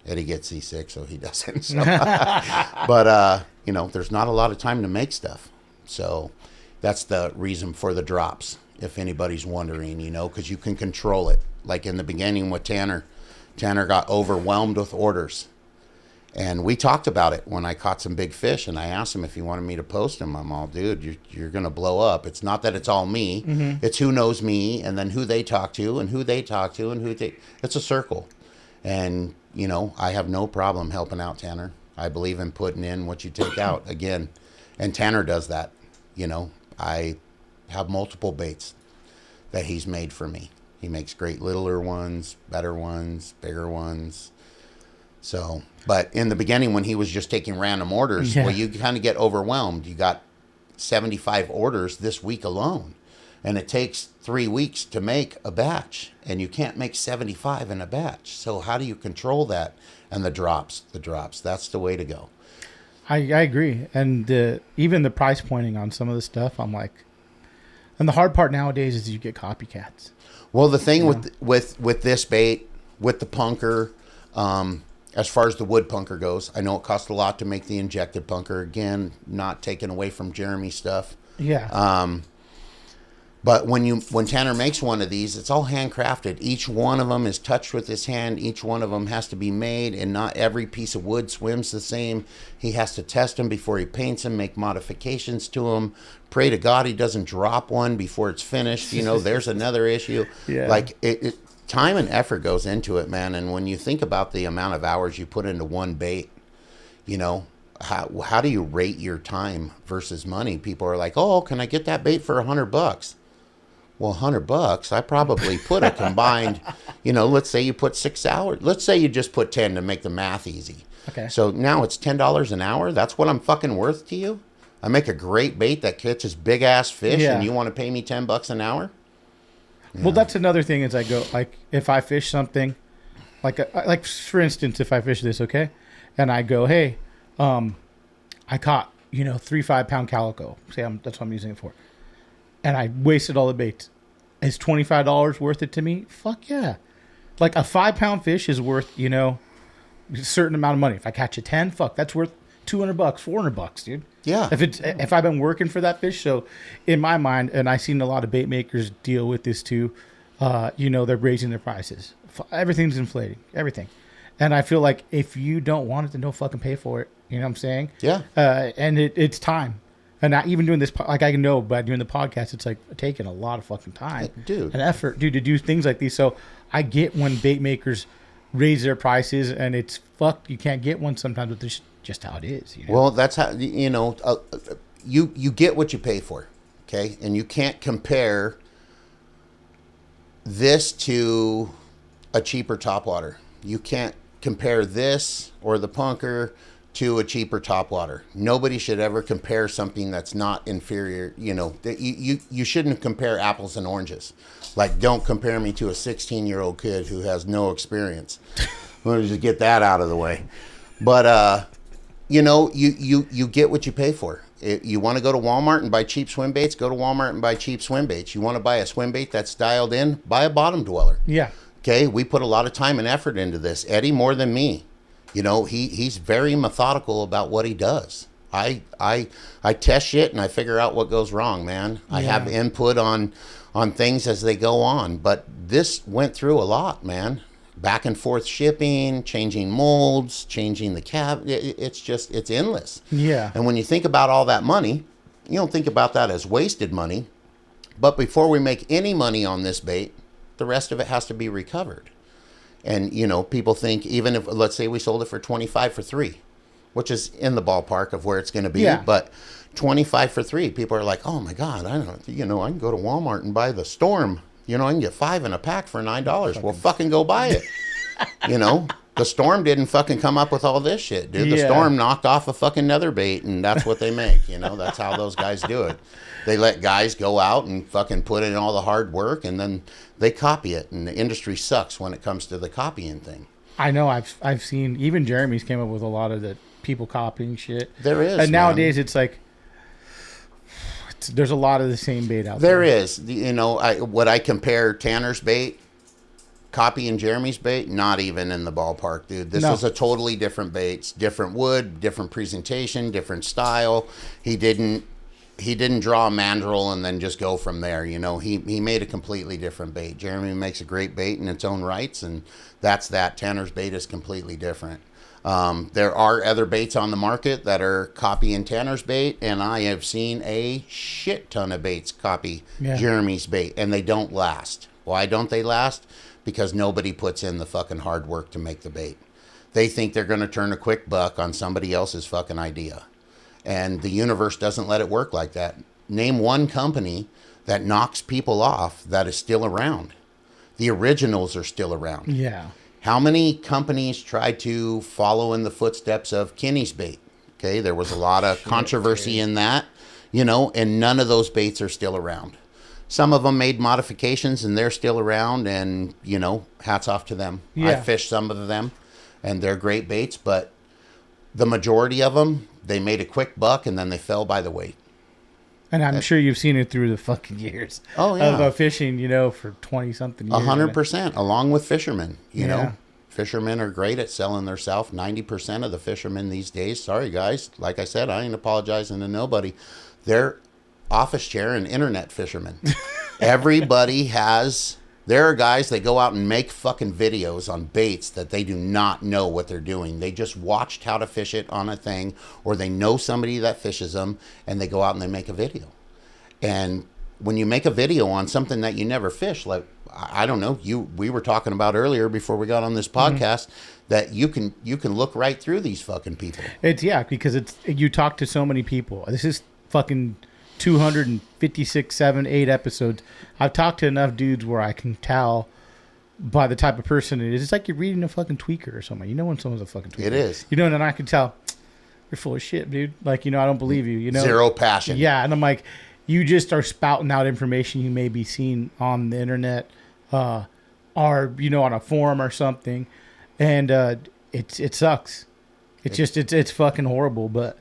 Eddie gets seasick, so he doesn't. So. But, there's not a lot of time to make stuff. So that's the reason for the drops, if anybody's wondering, because you can control it. Like in the beginning with Tanner got overwhelmed with orders. And we talked about it when I caught some big fish, and I asked him if he wanted me to post them. I'm all, dude, you're going to blow up. It's not that it's all me. Mm-hmm. It's who knows me, and then who they talk to, and who they talk to, and it's a circle. And, I have no problem helping out Tanner. I believe in putting in what you take out again. And Tanner does that. I have multiple baits that he's made for me. He makes great littler ones, better ones, bigger ones. So, but in the beginning when he was just taking random orders, well, you kind of get overwhelmed. You got 75 orders this week alone. And it takes 3 weeks to make a batch. And you can't make 75 in a batch. So how do you control that? And the drops, that's the way to go. I agree. And even the price pointing on some of the stuff, I'm like, and the hard part nowadays is you get copycats. Well, the thing with this bait, with the punker, as far as the wood punker goes, I know it costs a lot to make the injected punker. Again, not taken away from Jeremy's stuff. Yeah. But when Tanner makes one of these, it's all handcrafted. Each one of them is touched with his hand. Each one of them has to be made, and not every piece of wood swims the same. He has to test them before he paints them, make modifications to them. Pray to God he doesn't drop one before it's finished. There's another issue. Yeah. Like time and effort goes into it, man. And when you think about the amount of hours you put into one bait, how do you rate your time versus money? People are like, oh, can I get that bait for $100? Well, $100, I probably put a combined, let's say you put 6 hours. Let's say you just put 10 to make the math easy. Okay. So now it's $10 an hour. That's what I'm fucking worth to you? I make a great bait that catches big ass fish, and you want to pay me $10 an hour? Yeah. Well, that's another thing is I go, like, if I fish something, like for instance, if I fish this, okay, and I go, hey, I caught, 3 5-pound calico. Say that's what I'm using it for. And I wasted all the baits. Is $25 worth it to me? Fuck yeah. Like a 5-pound fish is worth, a certain amount of money. If I catch a 10, that's worth $200, $400, dude. Yeah. If I've been working for that fish. So in my mind, and I've seen a lot of bait makers deal with this too, they're raising their prices. Everything's inflating, everything. And I feel like if you don't want it, then don't fucking pay for it. You know what I'm saying? Yeah. And it's time. And not even doing this, like I know by doing the podcast, it's like taking a lot of fucking time, dude, and effort, dude, to do things like these. So I get when bait makers raise their prices, and it's you can't get one sometimes, but this just how it is. Well, that's how you get what you pay for, okay? And you can't compare this to a cheaper topwater. You can't compare this or the punker to a cheaper topwater. Nobody should ever compare something that's not inferior. You shouldn't compare apples and oranges. Like, don't compare me to a 16-year-old kid who has no experience. Let me just get that out of the way. But you get what you pay for. You want to go to Walmart and buy cheap swim baits, go to Walmart and buy cheap swim baits. You want to buy a swim bait that's dialed in, buy a bottom dweller. Yeah. Okay, we put a lot of time and effort into this. Eddie more than me. He's very methodical about what he does. I test shit and I figure out what goes wrong, man. Yeah. I have input on things as they go on, but this went through a lot, man. Back and forth shipping, changing molds, changing the cab. It's endless. Yeah. And when you think about all that money, you don't think about that as wasted money. But before we make any money on this bait, the rest of it has to be recovered. And, people think even if, let's say we sold it for 25 for 3, which is in the ballpark of where it's going to be. Yeah. But 25 for 3, people are like, oh my God, I can go to Walmart and buy the Storm. I can get 5 in a pack for $9. Well, fucking go buy it. The storm didn't fucking come up with all this shit, dude. The Yeah. storm knocked off a fucking nether bait, and that's what they make. You know, that's how those guys do it. They let guys go out and fucking put in all the hard work, and then they copy it. And the industry sucks when it comes to the copying thing. I know. I've seen even Jeremy's came up with a lot of the people copying shit. There is, and nowadays it's like there's a lot of the same bait out there. There is. You know, would I compare Tanner's bait, copying Jeremy's bait? Not even in the ballpark, dude. This is a totally different bait. It's different wood, different presentation, different style. He didn't draw a mandrel and then just go from there. You know, he made a completely different bait. Jeremy makes a great bait in its own rights, and that's that. Tanner's bait is completely different. There are other baits on the market that are copying Tanner's bait, and I have seen a shit ton of baits copy Jeremy's bait, and they don't last. Why don't they last? Because nobody puts in the fucking hard work to make the bait. They think they're going to turn a quick buck on somebody else's fucking idea. And the universe doesn't let it work like that. Name one company that knocks people off that is still around. The originals are still around. Yeah. How many companies tried to follow in the footsteps of Kenny's bait? Okay, there was a lot of controversy in that, you know, and none of those baits are still around. Some of them made modifications and they're still around, and, you know, hats off to them. Yeah. I fished some of them and they're great baits, but the majority of them, they made a quick buck and then they fell by the weight. And I'm sure you've seen it through the fucking years of fishing, you know, for 20-something years. 100%, along with fishermen, you know. Fishermen are great at selling their self. 90% of the fishermen these days, sorry guys, like I said, I ain't apologizing to nobody. They're office chair and internet fishermen. Everybody has... There are guys that go out and make fucking videos on baits that they do not know what they're doing. They just watched how to fish it on a thing, or they know somebody that fishes them, and they go out and they make a video. And when you make a video on something that you never fish, like, I don't know, we were talking about earlier before we got on this podcast, that you can look right through these fucking people. Because you talk to so many people. This is fucking 256, 7, 8 episodes. I've talked to enough dudes where I can tell by the type of person it is. It's like you're reading a fucking tweaker or something. You know when someone's a fucking tweaker. It is. You know, and then I can tell, you're full of shit, dude. Like, you know, I don't believe you. You know, zero passion. Yeah, and I'm like, you just are spouting out information you may be seeing on the internet, or, you know, on a forum or something, and it sucks. It's fucking horrible. But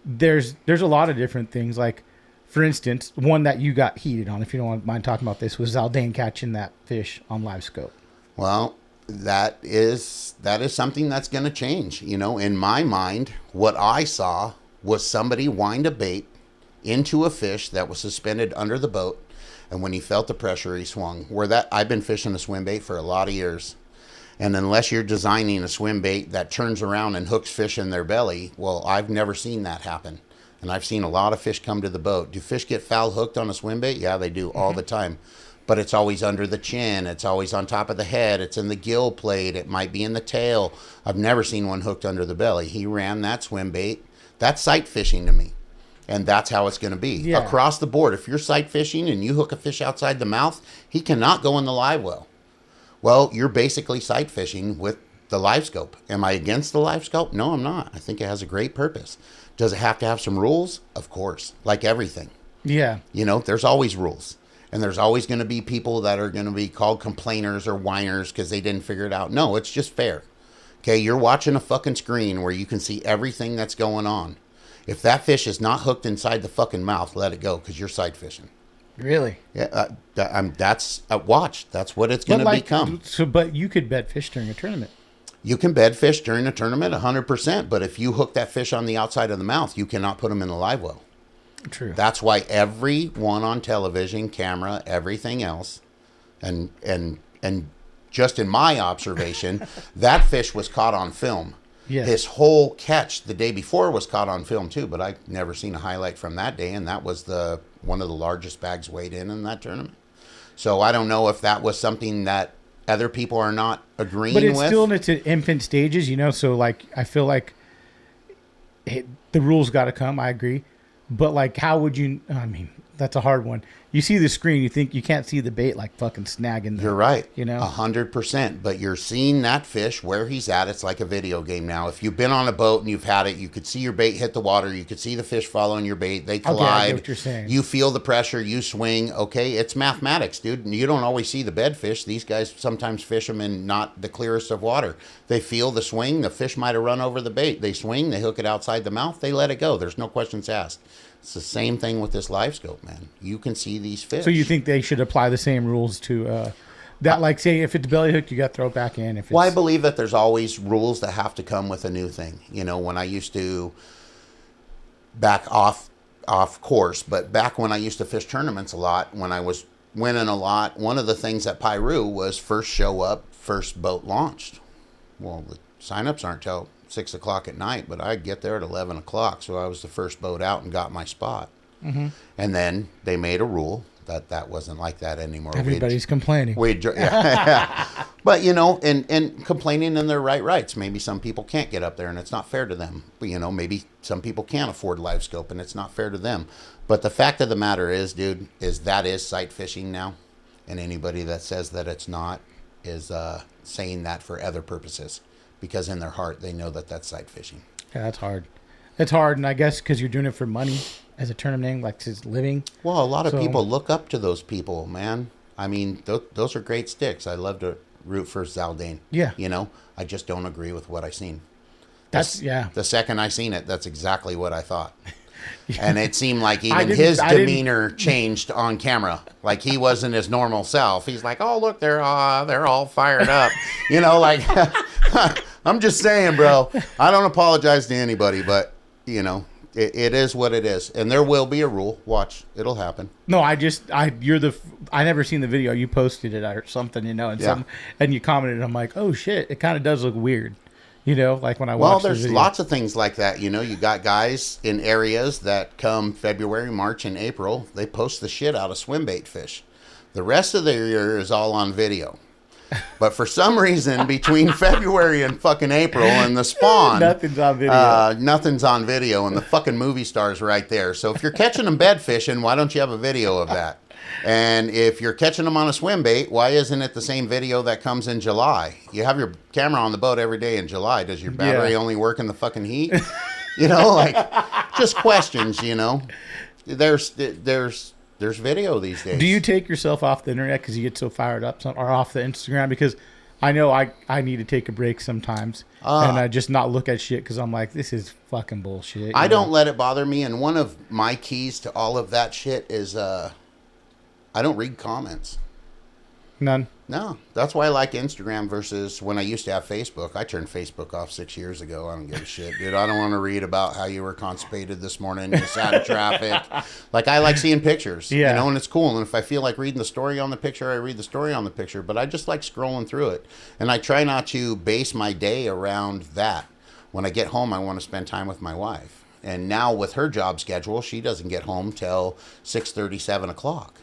there's a lot of different things. Like, for instance, one that you got heated on, if you don't mind talking about this, was Zaldane catching that fish on Livescope. Well, that is something that's going to change. You know, in my mind, what I saw was somebody wind a bait into a fish that was suspended under the boat, and when he felt the pressure, he swung. I've been fishing a swim bait for a lot of years, and unless you're designing a swim bait that turns around and hooks fish in their belly, well, I've never seen that happen. And I've seen a lot of fish come to the boat. Do fish get foul hooked on a swim bait? Yeah, they do all the time. But it's always under the chin. It's always on top of the head. It's in the gill plate. It might be in the tail. I've never seen one hooked under the belly. He ran that swim bait. That's sight fishing to me. And that's how it's going to be. Yeah. Across the board, if you're sight fishing and you hook a fish outside the mouth, he cannot go in the live well. Well, you're basically sight fishing with the Livescope. Am I against the Livescope? No, I'm not. I think it has a great purpose. Does it have to have some rules? Of course, like everything. Yeah. You know, there's always rules. And there's always going to be people that are going to be called complainers or whiners because they didn't figure it out. No, it's just fair. Okay, you're watching a fucking screen where you can see everything that's going on. If that fish is not hooked inside the fucking mouth, let it go because you're sight fishing. Really? Yeah, that's watch. That's what it's going to become. But you could bet fish during a tournament. You can bed fish during a tournament 100%, but if you hook that fish on the outside of the mouth, you cannot put them in the live well. True. That's why everyone on television, camera, everything else, and just in my observation, that fish was caught on film. Yes. His whole catch the day before was caught on film too, but I've never seen a highlight from that day, and that was one of the largest bags weighed in that tournament. So I don't know if that was something that other people are not agreeing with. But it's still in its infant stages, you know, so like I feel like the rules got to come, I agree. But like, how would you? I mean, that's a hard one. You see the screen, you think you can't see the bait like fucking snagging. You're right. You know, 100%. But you're seeing that fish where he's at. It's like a video game now. If you've been on a boat and you've had it, you could see your bait hit the water. You could see the fish following your bait. They collide. Okay, I get what you're saying. You feel the pressure. You swing. Okay, it's mathematics, dude. And you don't always see the bed fish. These guys sometimes fish them in not the clearest of water. They feel the swing. The fish might have run over the bait. They swing. They hook it outside the mouth. They let it go. There's no questions asked. It's the same thing with this Livescope, man. You can see these fish. So you think they should apply the same rules to that? Like, say, if it's belly hooked, you got to throw it back in. If it's... Well, I believe that there's always rules that have to come with a new thing. You know, when I used to back off course, but back when I used to fish tournaments a lot, when I was winning a lot, one of the things at Piru was first show up, first boat launched. Well, the signups aren't till 6 o'clock at night, but I'd get there at 11 o'clock. So I was the first boat out and got my spot. Mm-hmm. And then they made a rule that wasn't like that anymore. Everybody's complaining. Yeah. But, you know, and complaining in their rights. Maybe some people can't get up there and it's not fair to them. But, you know, maybe some people can't afford Livescope and it's not fair to them. But the fact of the matter is, dude, is that is sight fishing now. And anybody that says that it's not is saying that for other purposes. Because in their heart, they know that that's sight fishing. Yeah, that's hard. It's hard, and I guess because you're doing it for money as a tournament, like it's living. Well, a lot of people look up to those people, man. I mean, those are great sticks. I love to root for Zaldane. Yeah. You know, I just don't agree with what I seen. The second I seen it, that's exactly what I thought. Yeah. And it seemed like even his demeanor changed on camera. Like he wasn't his normal self. He's like, "Oh, look, they're all fired up." You know, like I'm just saying, bro. I don't apologize to anybody, but you know, it is what it is, and there will be a rule. Watch, it'll happen. No, I never seen the video. You posted it or something, you know, and you commented. I'm like, oh shit, it kind of does look weird. You know, like when I watch there's lots of things like that. You know, you got guys in areas that come February, March, and April, they post the shit out of swim bait fish. The rest of the year is all on video. But for some reason, between February and fucking April and the spawn, nothing's on video. Nothing's on video, and the fucking movie star's right there. So if you're catching them bed fishing, why don't you have a video of that? And if you're catching them on a swim bait, why isn't it the same video that comes in July? You have your camera on the boat every day in July. Does your battery only work in the fucking heat? You know, like just questions, you know. There's video these days. Do you take yourself off the internet because you get so fired up, or off the Instagram? Because I know I need to take a break sometimes, and I just not look at shit because I'm like, this is fucking bullshit. I don't let it bother me, and one of my keys to all of that shit is I don't read comments. None. No, that's why I like Instagram versus when I used to have Facebook. I turned Facebook off 6 years ago. I don't give a shit, dude. I don't want to read about how you were constipated this morning, you sat in traffic. Like, I like seeing pictures, you know, and it's cool. And if I feel like reading the story on the picture, I read the story on the picture. But I just like scrolling through it. And I try not to base my day around that. When I get home, I want to spend time with my wife. And now with her job schedule, she doesn't get home till 6:30, 7 o'clock.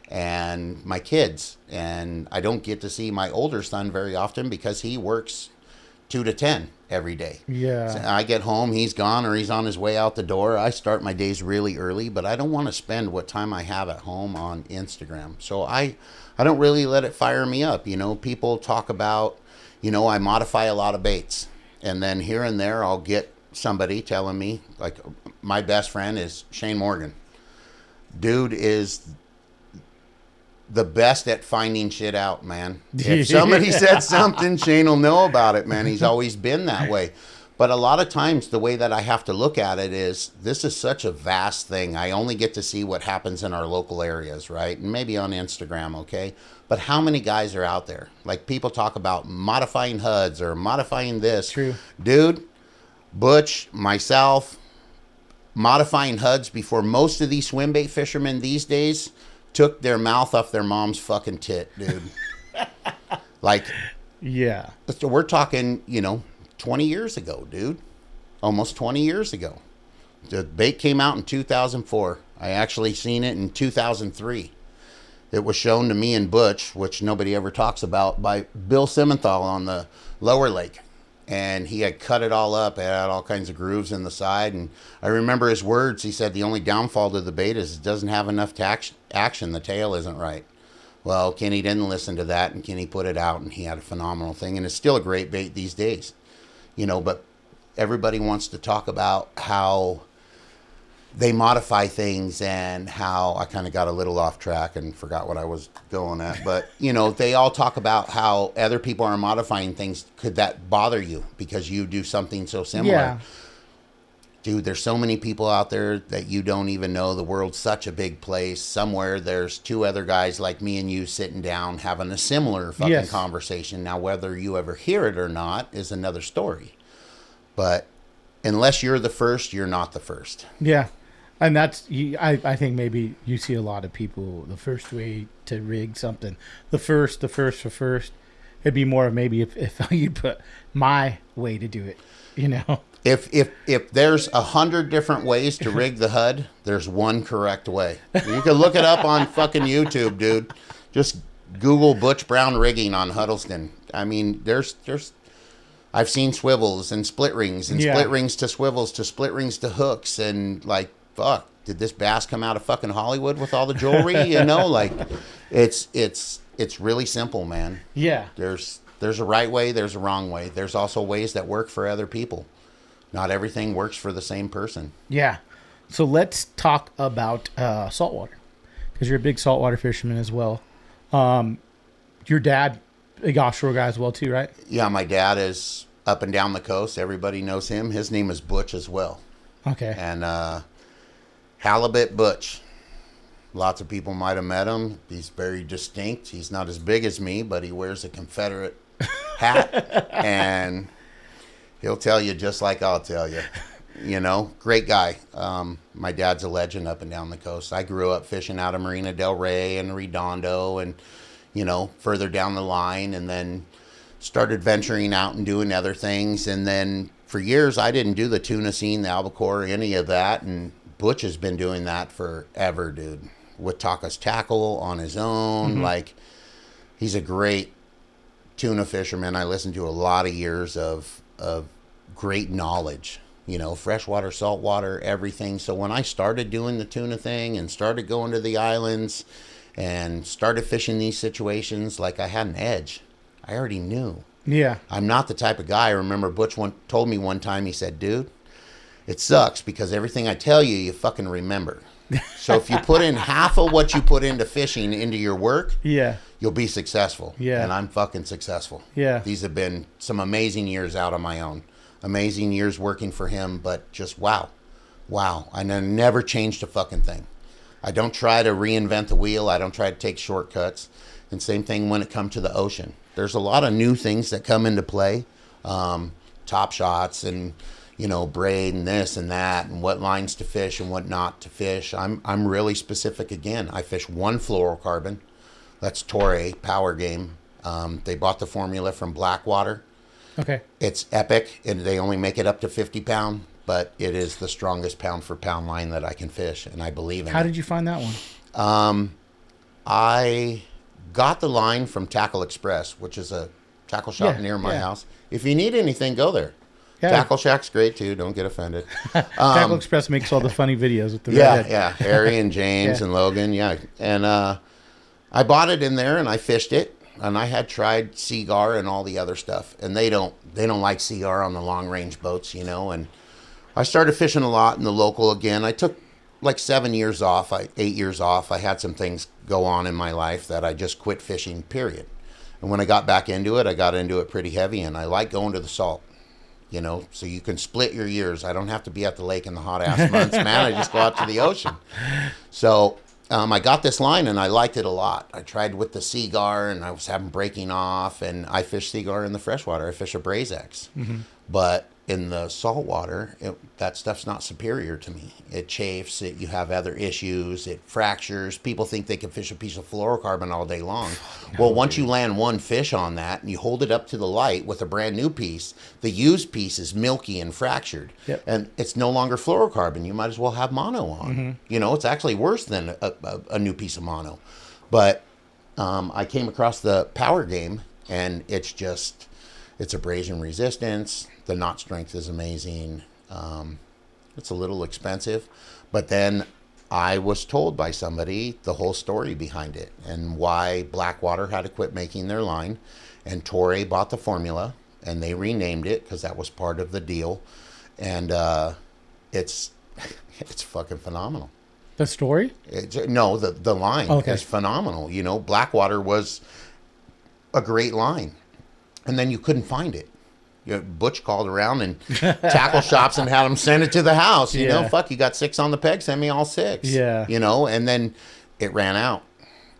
And my kids, and I don't get to see my older son very often because he works 2 to 10 every day. Yeah. So I get home, he's gone, or he's on his way out the door. I start my days really early, but I don't want to spend what time I have at home on Instagram. So I don't really let it fire me up. You know, people talk about, you know, I modify a lot of baits, and then here and there I'll get somebody telling me, like my best friend is Shane Morgan. Dude is the best at finding shit out, man. If somebody said something, Shane will know about it, man. He's always been that way. But a lot of times the way that I have to look at it is this is such a vast thing. I only get to see what happens in our local areas, right? And maybe on Instagram, okay? But how many guys are out there? Like people talk about modifying HUDs or modifying this. True. Dude, Butch, myself, modifying HUDs before most of these swim bait fishermen these days took their mouth off their mom's fucking tit, dude. Like, yeah. So we're talking, you know, 20 years ago, dude. Almost 20 years ago. The bait came out in 2004. I actually seen it in 2003. It was shown to me and Butch, which nobody ever talks about, by Bill Simmenthal on the Lower Lake. and he had cut it all up. It had all kinds of grooves in the side. And I remember his words. He said, the only downfall to the bait is it doesn't have enough action. The tail isn't right. Well, Kenny didn't listen to that, and Kenny put it out, and he had a phenomenal thing. And it's still a great bait these days, you know, but everybody wants to talk about how they modify things and how I kind of got a little off track and forgot what I was going at. But, you know, they all talk about how other people are modifying things. Could that bother you because you do something so similar? Yeah. Dude, there's so many people out there that you don't even know. The world's such a big place. Somewhere there's two other guys like me and you sitting down having a similar fucking conversation. Now, whether you ever hear it or not is another story. But unless you're the first, you're not the first. Yeah. And that's, I think maybe you see a lot of people, the first way to rig something, the first, it'd be more of maybe if you'd put my way to do it, you know? If there's 100 different ways to rig the HUD, there's one correct way. You can look it up on fucking YouTube, dude. Just Google Butch Brown rigging on Huddleston. I mean, I've seen swivels and split rings and split rings to swivels to split rings to hooks and like, fuck, did this bass come out of fucking Hollywood with all the jewelry? You know, like it's really simple, man. Yeah. There's a right way, there's a wrong way. There's also ways that work for other people. Not everything works for the same person. Yeah. So let's talk about saltwater, because you're a big saltwater fisherman as well. Your dad, big offshore guy as well too, right? Yeah, my dad is up and down the coast. Everybody knows him. His name is Butch as well. Okay. And Halibut Butch. Lots of people might have met him. He's very distinct. He's not as big as me, but he wears a Confederate hat. And he'll tell you just like I'll tell you. You know, great guy. My dad's a legend up and down the coast. I grew up fishing out of Marina Del Rey and Redondo and, you know, further down the line, and then started venturing out and doing other things. And then for years, I didn't do the tuna scene, the albacore, any of that. And Butch has been doing that forever, dude. With Taka's Tackle on his own. Like, he's a great tuna fisherman. I listened to a lot of years of great knowledge, you know, freshwater, saltwater, everything. So when I started doing the tuna thing and started going to the islands and started fishing these situations, like I had an edge. I already knew. Yeah. I'm not the type of guy. I remember Butch told me one time, he said, dude, it sucks because everything I tell you, you fucking remember. So if you put in half of what you put into fishing into your work, you'll be successful. Yeah. And I'm fucking successful. Yeah. These have been some amazing years out on my own. Amazing years working for him, but just wow. I never changed a fucking thing. I don't try to reinvent the wheel. I don't try to take shortcuts. And same thing when it comes to the ocean. There's a lot of new things that come into play. Top shots and, you know, braid and this and that and what lines to fish and what not to fish. I'm really specific again. I fish one fluorocarbon. That's Torre Power Game. They bought the formula from Blackwater. Okay. It's epic, and they only make it up to 50 pound, but it is the strongest pound for pound line that I can fish, and I believe in it. How did you find that one? I got the line from Tackle Express, which is a tackle shop near my house. If you need anything, go there. Yeah. Tackle Shack's great too. Don't get offended. Tackle Express makes all the funny videos with the redhead. Yeah. Harry and James and Logan. Yeah, and I bought it in there and I fished it. And I had tried Seagar and all the other stuff, and they don't like Seagar on the long range boats, you know. And I started fishing a lot in the local again. I took like 8 years off. I had some things go on in my life that I just quit fishing, period. And when I got back into it, I got into it pretty heavy, and I like going to the salt, you know, so you can split your years. I don't have to be at the lake in the hot ass months, man. I just go out to the ocean. So I got this line and I liked it a lot. I tried with the Seagar and I was having breaking off, and I fish Seagar in the freshwater. I fish a Brazex. But in the saltwater, that stuff's not superior to me. It chafes, you have other issues, it fractures. People think they can fish a piece of fluorocarbon all day long. Well, once you land one fish on that and you hold it up to the light with a brand new piece, the used piece is milky and fractured. Yep. And it's no longer fluorocarbon. You might as well have mono on. You know, it's actually worse than a new piece of mono. But I came across the Power Game, and it's It's abrasion resistance. The knot strength is amazing. It's a little expensive, but then I was told by somebody the whole story behind it and why Blackwater had to quit making their line, and Torrey bought the formula and they renamed it because that was part of the deal, and it's fucking phenomenal. The story? No, the line is phenomenal. You know, Blackwater was a great line, and then you couldn't find it. You know, Butch called around and tackle shops and had them send it to the house. You know, fuck, you got 6 on the peg, send me all 6. Yeah. You know, and then it ran out,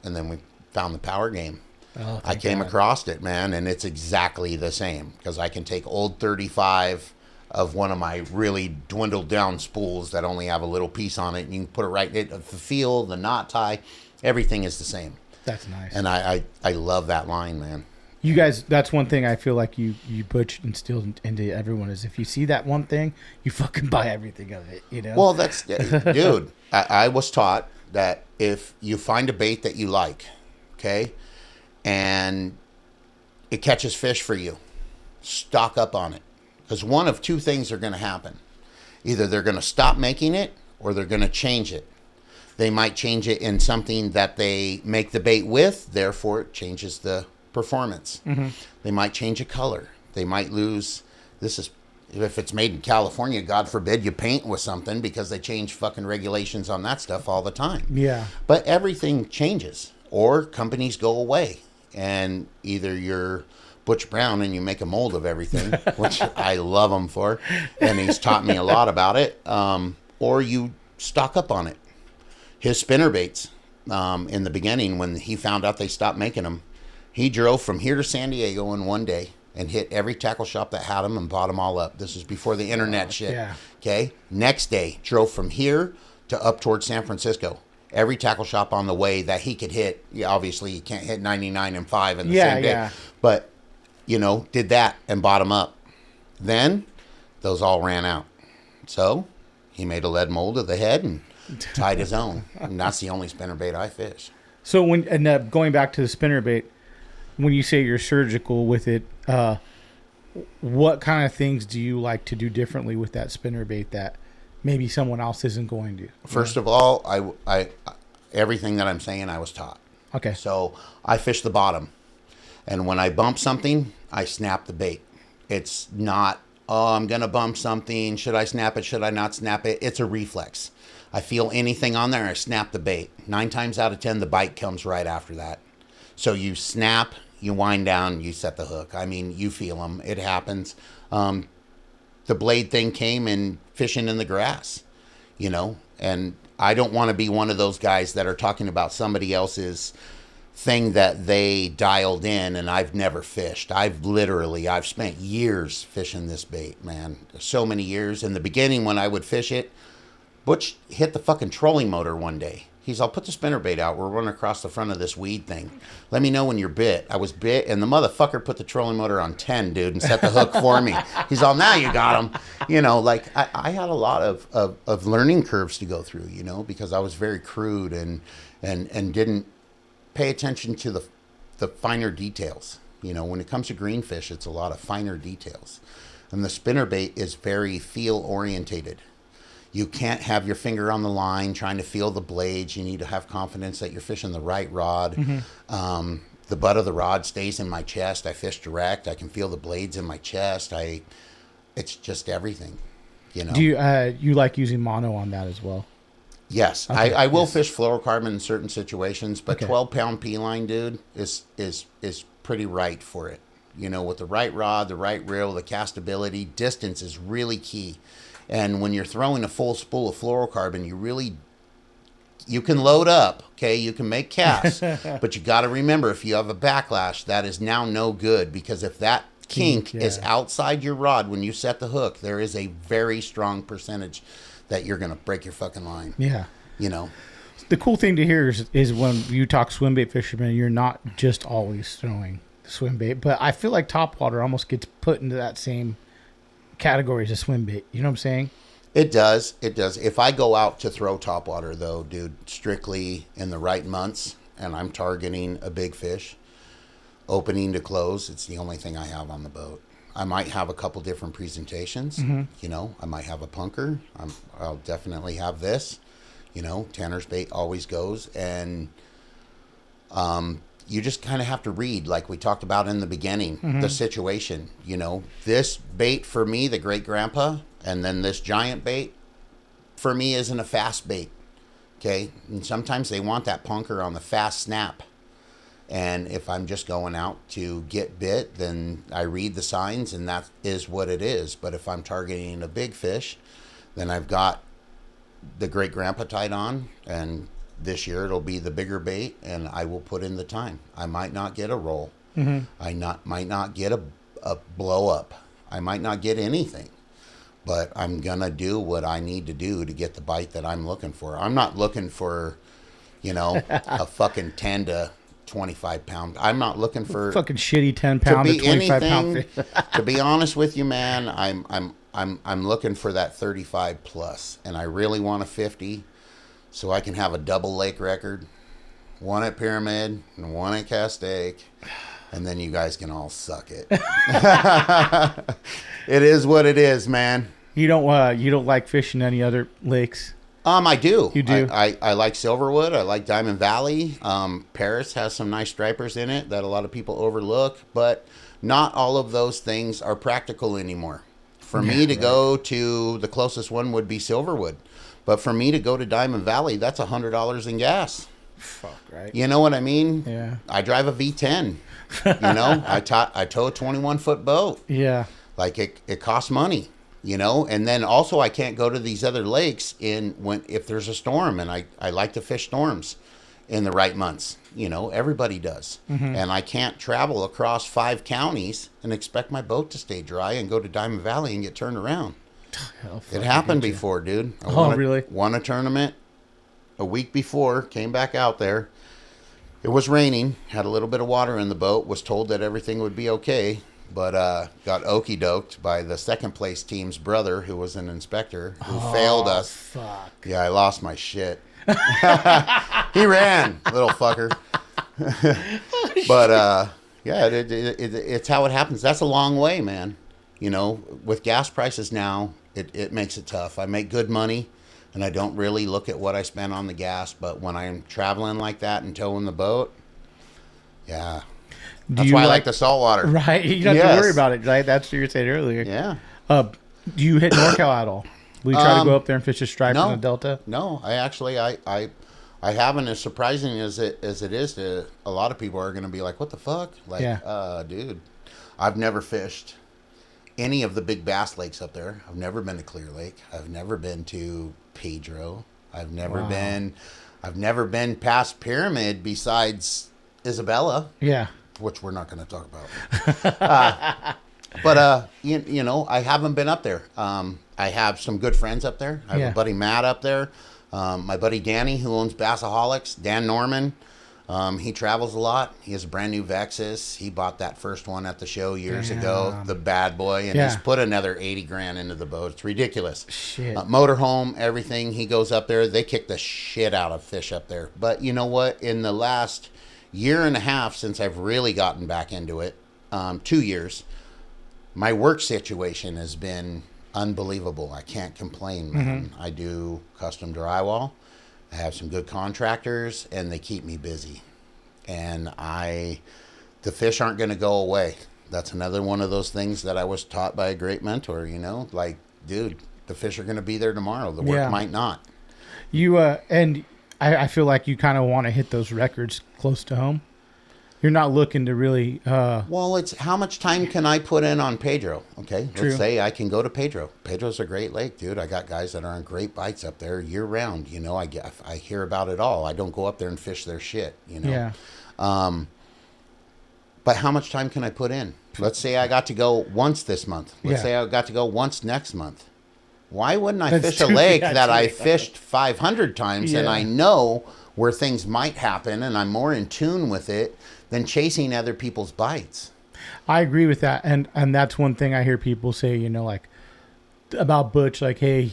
and then we found the power game. Oh, I came across it, man, and it's exactly the same because I can take old 35 of one of my really dwindled down spools that only have a little piece on it, and you can put it right in the feel, the knot tie, everything is the same. That's nice. And I love that line, man. You guys, that's one thing I feel like you Butch instilled into everyone is if you see that one thing, you fucking buy everything of it, you know? Well, that's, dude, I was taught that if you find a bait that you like, okay, and it catches fish for you, stock up on it. Because one of 2 things are going to happen. Either they're going to stop making it or they're going to change it. They might change it in something that they make the bait with, therefore it changes the performance. Mm-hmm. They might change a color. They might lose, if it's made in California, God forbid you paint with something because they change fucking regulations on that stuff all the time. Yeah. But everything changes or companies go away and either you're Butch Brown and you make a mold of everything, which I love him for, and he's taught me a lot about it, or you stock up on it. His spinnerbaits, in the beginning when he found out they stopped making them, he drove from here to San Diego in one day and hit every tackle shop that had them and bought them all up. This is before the internet shit. Yeah. Okay. Next day, drove from here to up towards San Francisco. Every tackle shop on the way that he could hit. Yeah, obviously, you can't hit 99 and 5 in the same day. Yeah. But, you know, did that and bought them up. Then those all ran out. So he made a lead mold of the head and tied his own. And that's the only spinnerbait I fish. So going back to the spinnerbait, when you say you're surgical with it, what kind of things do you like to do differently with that spinnerbait that maybe someone else isn't going to? First of all, I everything that I'm saying I was taught. Okay. So I fish the bottom, and when I bump something, I snap the bait. It's not, oh, I'm gonna bump something. Should I snap it? Should I not snap it? It's a reflex. I feel anything on there, I snap the bait. 9 times out of 10, the bite comes right after that. So you snap, you wind down, you set the hook. I mean, you feel them. It happens. The blade thing came in fishing in the grass, you know, and I don't want to be one of those guys that are talking about somebody else's thing that they dialed in and I've never fished. I've spent years fishing this bait, man. So many years. In the beginning when I would fish it, Butch hit the fucking trolling motor one day. He's, I'll put the spinnerbait out. We're running across the front of this weed thing. Let me know when you're bit. I was bit, and the motherfucker put the trolling motor on 10, dude, and set the hook for me. He's all, now you got him. You know, like, I had a lot of learning curves to go through, you know, because I was very crude and didn't pay attention to the finer details. You know, when it comes to greenfish, it's a lot of finer details. And the spinnerbait is very feel-orientated. You can't have your finger on the line trying to feel the blades. You need to have confidence that you're fishing the right rod. Mm-hmm. The butt of the rod stays in my chest. I fish direct. I can feel the blades in my chest. It's just everything, you know. Do you like using mono on that as well? Yes. Okay. I will fish fluorocarbon in certain situations, but 12-pound P-line, dude, is pretty right for it. You know, with the right rod, the right reel, the castability, distance is really key. And when you're throwing a full spool of fluorocarbon, you can load up, okay? You can make casts, but you got to remember, if you have a backlash, that is now no good, because if that kink is outside your rod when you set the hook, there is a very strong percentage that you're going to break your fucking line. Yeah. You know? The cool thing to hear is when you talk swim bait fishermen, you're not just always throwing swim bait, but I feel like topwater almost gets put into that same categories of swim bait. You know what I'm saying? It does. If I go out to throw topwater, though, dude, strictly in the right months, and I'm targeting a big fish, opening to close, it's the only thing I have on the boat. I might have a couple different presentations. You know, I might have a punker. I'll definitely have this. You know, Tanner's bait always goes. And you just kind of have to read, like we talked about in the beginning, the situation. You know, this bait for me, the great grandpa, and then this giant bait for me isn't a fast bait. Okay. And sometimes they want that punker on the fast snap. And if I'm just going out to get bit, then I read the signs and that is what it is. But if I'm targeting a big fish, then I've got the great grandpa tied on, and this year it'll be the bigger bait, and I will put in the time. I might not get a roll. I might not get a blow up. I might not get anything. But I'm going to do what I need to do to get the bite that I'm looking for. I'm not looking for, you know, a fucking 10 to 25 pound. I'm not looking for fucking shitty 10 pound to 25 pound fish. To be honest with you, man, I'm looking for that 35 plus, and I really want a 50 so I can have a double lake record, one at Pyramid and one at Castaic, and then you guys can all suck it. It is what it is, man. You don't like fishing any other lakes? I do. You do? I like Silverwood. I like Diamond Valley. Paris has some nice stripers in it that a lot of people overlook, but not all of those things are practical anymore. For me to go to, the closest one would be Silverwood, but for me to go to Diamond Valley, that's $100 in gas. Fuck, right? You know what I mean? Yeah. I drive a V10. You know, I tow a 21-foot boat. Yeah. Like it costs money. You know, and then also I can't go to these other lakes if there's a storm, and I like to fish storms in the right months. You know, everybody does. And I can't travel across 5 counties and expect my boat to stay dry and go to Diamond Valley and get turned around. It happened before, dude. Really? Won a tournament a week before, came back out there. It was raining, had a little bit of water in the boat, was told that everything would be okay. But got okey-doked by the second place team's brother, who was an inspector, who failed us. Fuck. Yeah, I lost my shit. He ran, little fucker. But yeah, it's how it happens. That's a long way, man. You know, with gas prices now, it makes it tough. I make good money, and I don't really look at what I spend on the gas. But when I'm traveling like that and towing the boat, yeah. That's why I like the saltwater. Right. You don't have to worry about it, right? That's what you were saying earlier. Yeah. Do you hit NorCal at all? Will you try to go up there and fish a stripe in the Delta? No, I actually, I haven't. As surprising as it is to a lot of people are going to be like, what the fuck? Like, dude, I've never fished any of the big bass lakes up there. I've never been to Clear Lake. I've never been to Pedro. I've never been past Pyramid besides Isabella. Yeah. Which we're not going to talk about. But you know, I haven't been up there. I have some good friends up there. I have a buddy Matt up there. My buddy Danny, who owns Bassaholics, Dan Norman. He travels a lot. He has a brand new Vexus. He bought that first one at the show years ago, the bad boy, and he's put another 80 grand into the boat. It's ridiculous. Shit. Motorhome, everything. He goes up there. They kick the shit out of fish up there. But you know what? In the last year and a half since I've really gotten back into it, 2 years, my work situation has been unbelievable. I can't complain, man. I do custom drywall. I have some good contractors, and they keep me busy. And the fish aren't going to go away. That's another one of those things that I was taught by a great mentor, you know? Like, dude, the fish are going to be there tomorrow. The work might not. You, and I feel like you kind of want to hit those records close to home. You're not looking to really... Well, it's how much time can I put in on Pedro, okay? True. Let's say I can go to Pedro. Pedro's a great lake, dude. I got guys that are on great bites up there year-round, you know? I hear about it all. I don't go up there and fish their shit, you know? Yeah. But how much time can I put in? Let's say I got to go once this month. Let's say I got to go once next month. Why wouldn't I fish a lake that I fished 500 times and I know where things might happen and I'm more in tune with it than chasing other people's bites? I agree with that. And that's one thing I hear people say, you know, like about Butch, like, hey,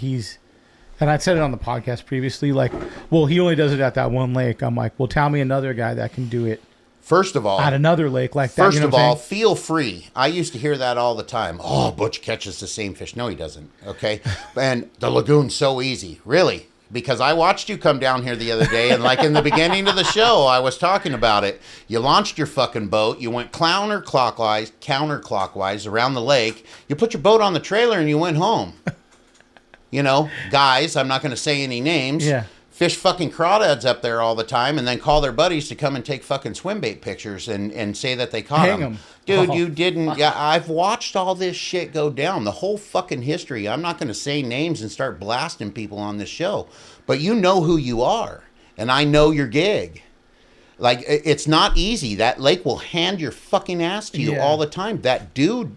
and I said it on the podcast previously, like, well, he only does it at that one lake. I'm like, well, tell me another guy that can do it First of all, at another lake like that. First You know of what I'm all, saying? feel free. I used to hear that all the time. Oh, Butch catches the same fish. No, he doesn't. Okay. And the lagoon's so easy. Really. Because I watched you come down here the other day, and like in the beginning of the show, I was talking about it. You launched your fucking boat. You went counterclockwise around the lake. You put your boat on the trailer and you went home. You know, guys, I'm not going to say any names. Yeah. Fish fucking crawdads up there all the time and then call their buddies to come and take fucking swim bait pictures and say that they caught Hang them. 'em. Dude, Oh. you didn't. Yeah, I've watched all this shit go down. The whole fucking history. I'm not going to say names and start blasting people on this show. But you know who you are. And I know your gig. Like, it's not easy. That lake will hand your fucking ass to you all the time. That dude,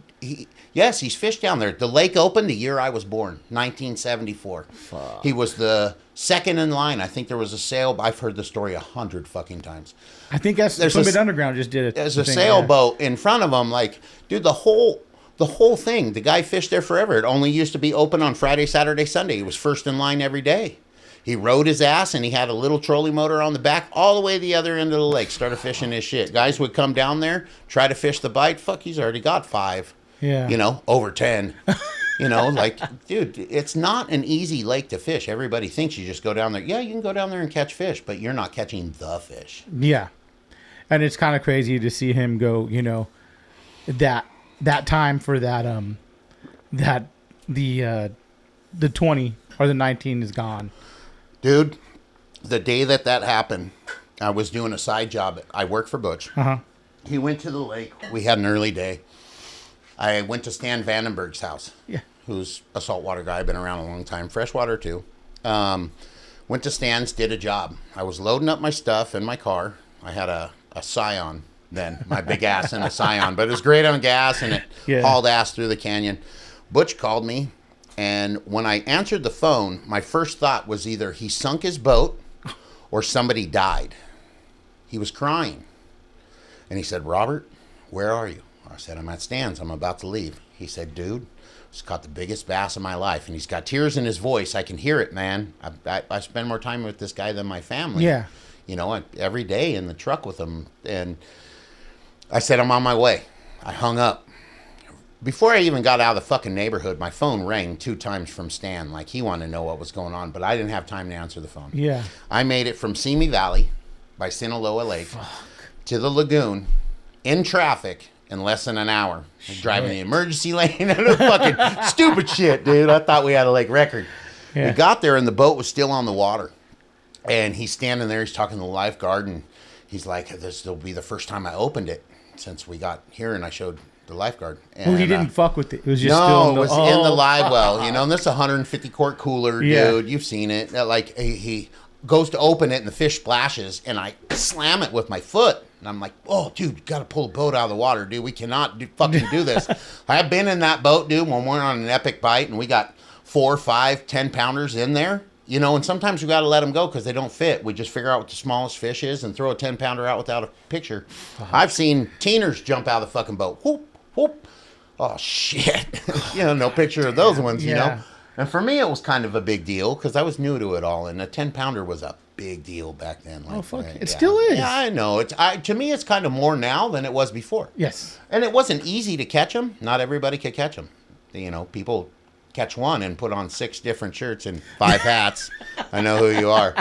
yes, he's fished down there. The lake opened the year I was born, 1974. Fuck. He was the second in line. I think there was a sail. I've heard the story 100 fucking times. I think that's Swim It Underground just did it. There's a sailboat in front of him. Like, dude, the whole thing. The guy fished there forever. It only used to be open on Friday, Saturday, Sunday. He was first in line every day. He rode his ass, and he had a little trolling motor on the back all the way to the other end of the lake. Started fishing his shit. Guys would come down there, try to fish the bite. Fuck, he's already got 5. Yeah. You know, over 10. You know, like, dude, it's not an easy lake to fish. Everybody thinks you just go down there. Yeah, you can go down there and catch fish, but you're not catching the fish. Yeah. And it's kind of crazy to see him go, you know, that time for that the 20 or the 19 is gone. Dude, the day that happened, I was doing a side job. I work for Butch. Uh-huh. He went to the lake. We had an early day. I went to Stan Vandenberg's house, who's a saltwater guy, been around a long time, freshwater too. Went to Stan's, did a job. I was loading up my stuff in my car. I had a Scion then, my big ass in a Scion, but it was great on gas, and it hauled ass through the canyon. Butch called me, and when I answered the phone, my first thought was either he sunk his boat or somebody died. He was crying. And he said, Robert, where are you? I said, I'm at Stan's. I'm about to leave. He said, dude, just caught the biggest bass of my life. And he's got tears in his voice. I can hear it, man. I spend more time with this guy than my family. Yeah. You know, every day in the truck with him. And I said, I'm on my way. I hung up. Before I even got out of the fucking neighborhood, my phone rang 2 times from Stan. Like, he wanted to know what was going on, but I didn't have time to answer the phone. Yeah. I made it from Simi Valley by Sinaloa Lake to the lagoon in traffic in less than an hour. Driving the emergency lane and the fucking stupid shit, dude. I thought we had a lake record. Yeah. We got there and the boat was still on the water. And he's standing there, he's talking to the lifeguard, and he's like, this will be the first time I opened it since we got here, and I showed the lifeguard. And, well, he didn't fuck with it. It was just in the live well, you know, and this is a 150 quart cooler, dude. You've seen it. Like, he goes to open it, and the fish splashes, and I slam it with my foot. And I'm like, oh, dude, you got to pull a boat out of the water, dude. We cannot fucking do this. I've been in that boat, dude, when we're on an epic bite, and we got 4, 5, 10 pounders in there. You know, and sometimes we got to let them go because they don't fit. We just figure out what the smallest fish is and throw a 10 pounder out without a picture. I've seen teeners jump out of the fucking boat. Whoop, whoop. Oh, shit. You know, no picture of those ones, you know. And for me, it was kind of a big deal because I was new to it all. And a 10 pounder was a big deal back then. Like, fuck. It still is. Yeah, I know. To me, it's kind of more now than it was before. Yes. And it wasn't easy to catch them. Not everybody could catch them. You know, people catch one and put on 6 different shirts and 5 hats. I know who you are.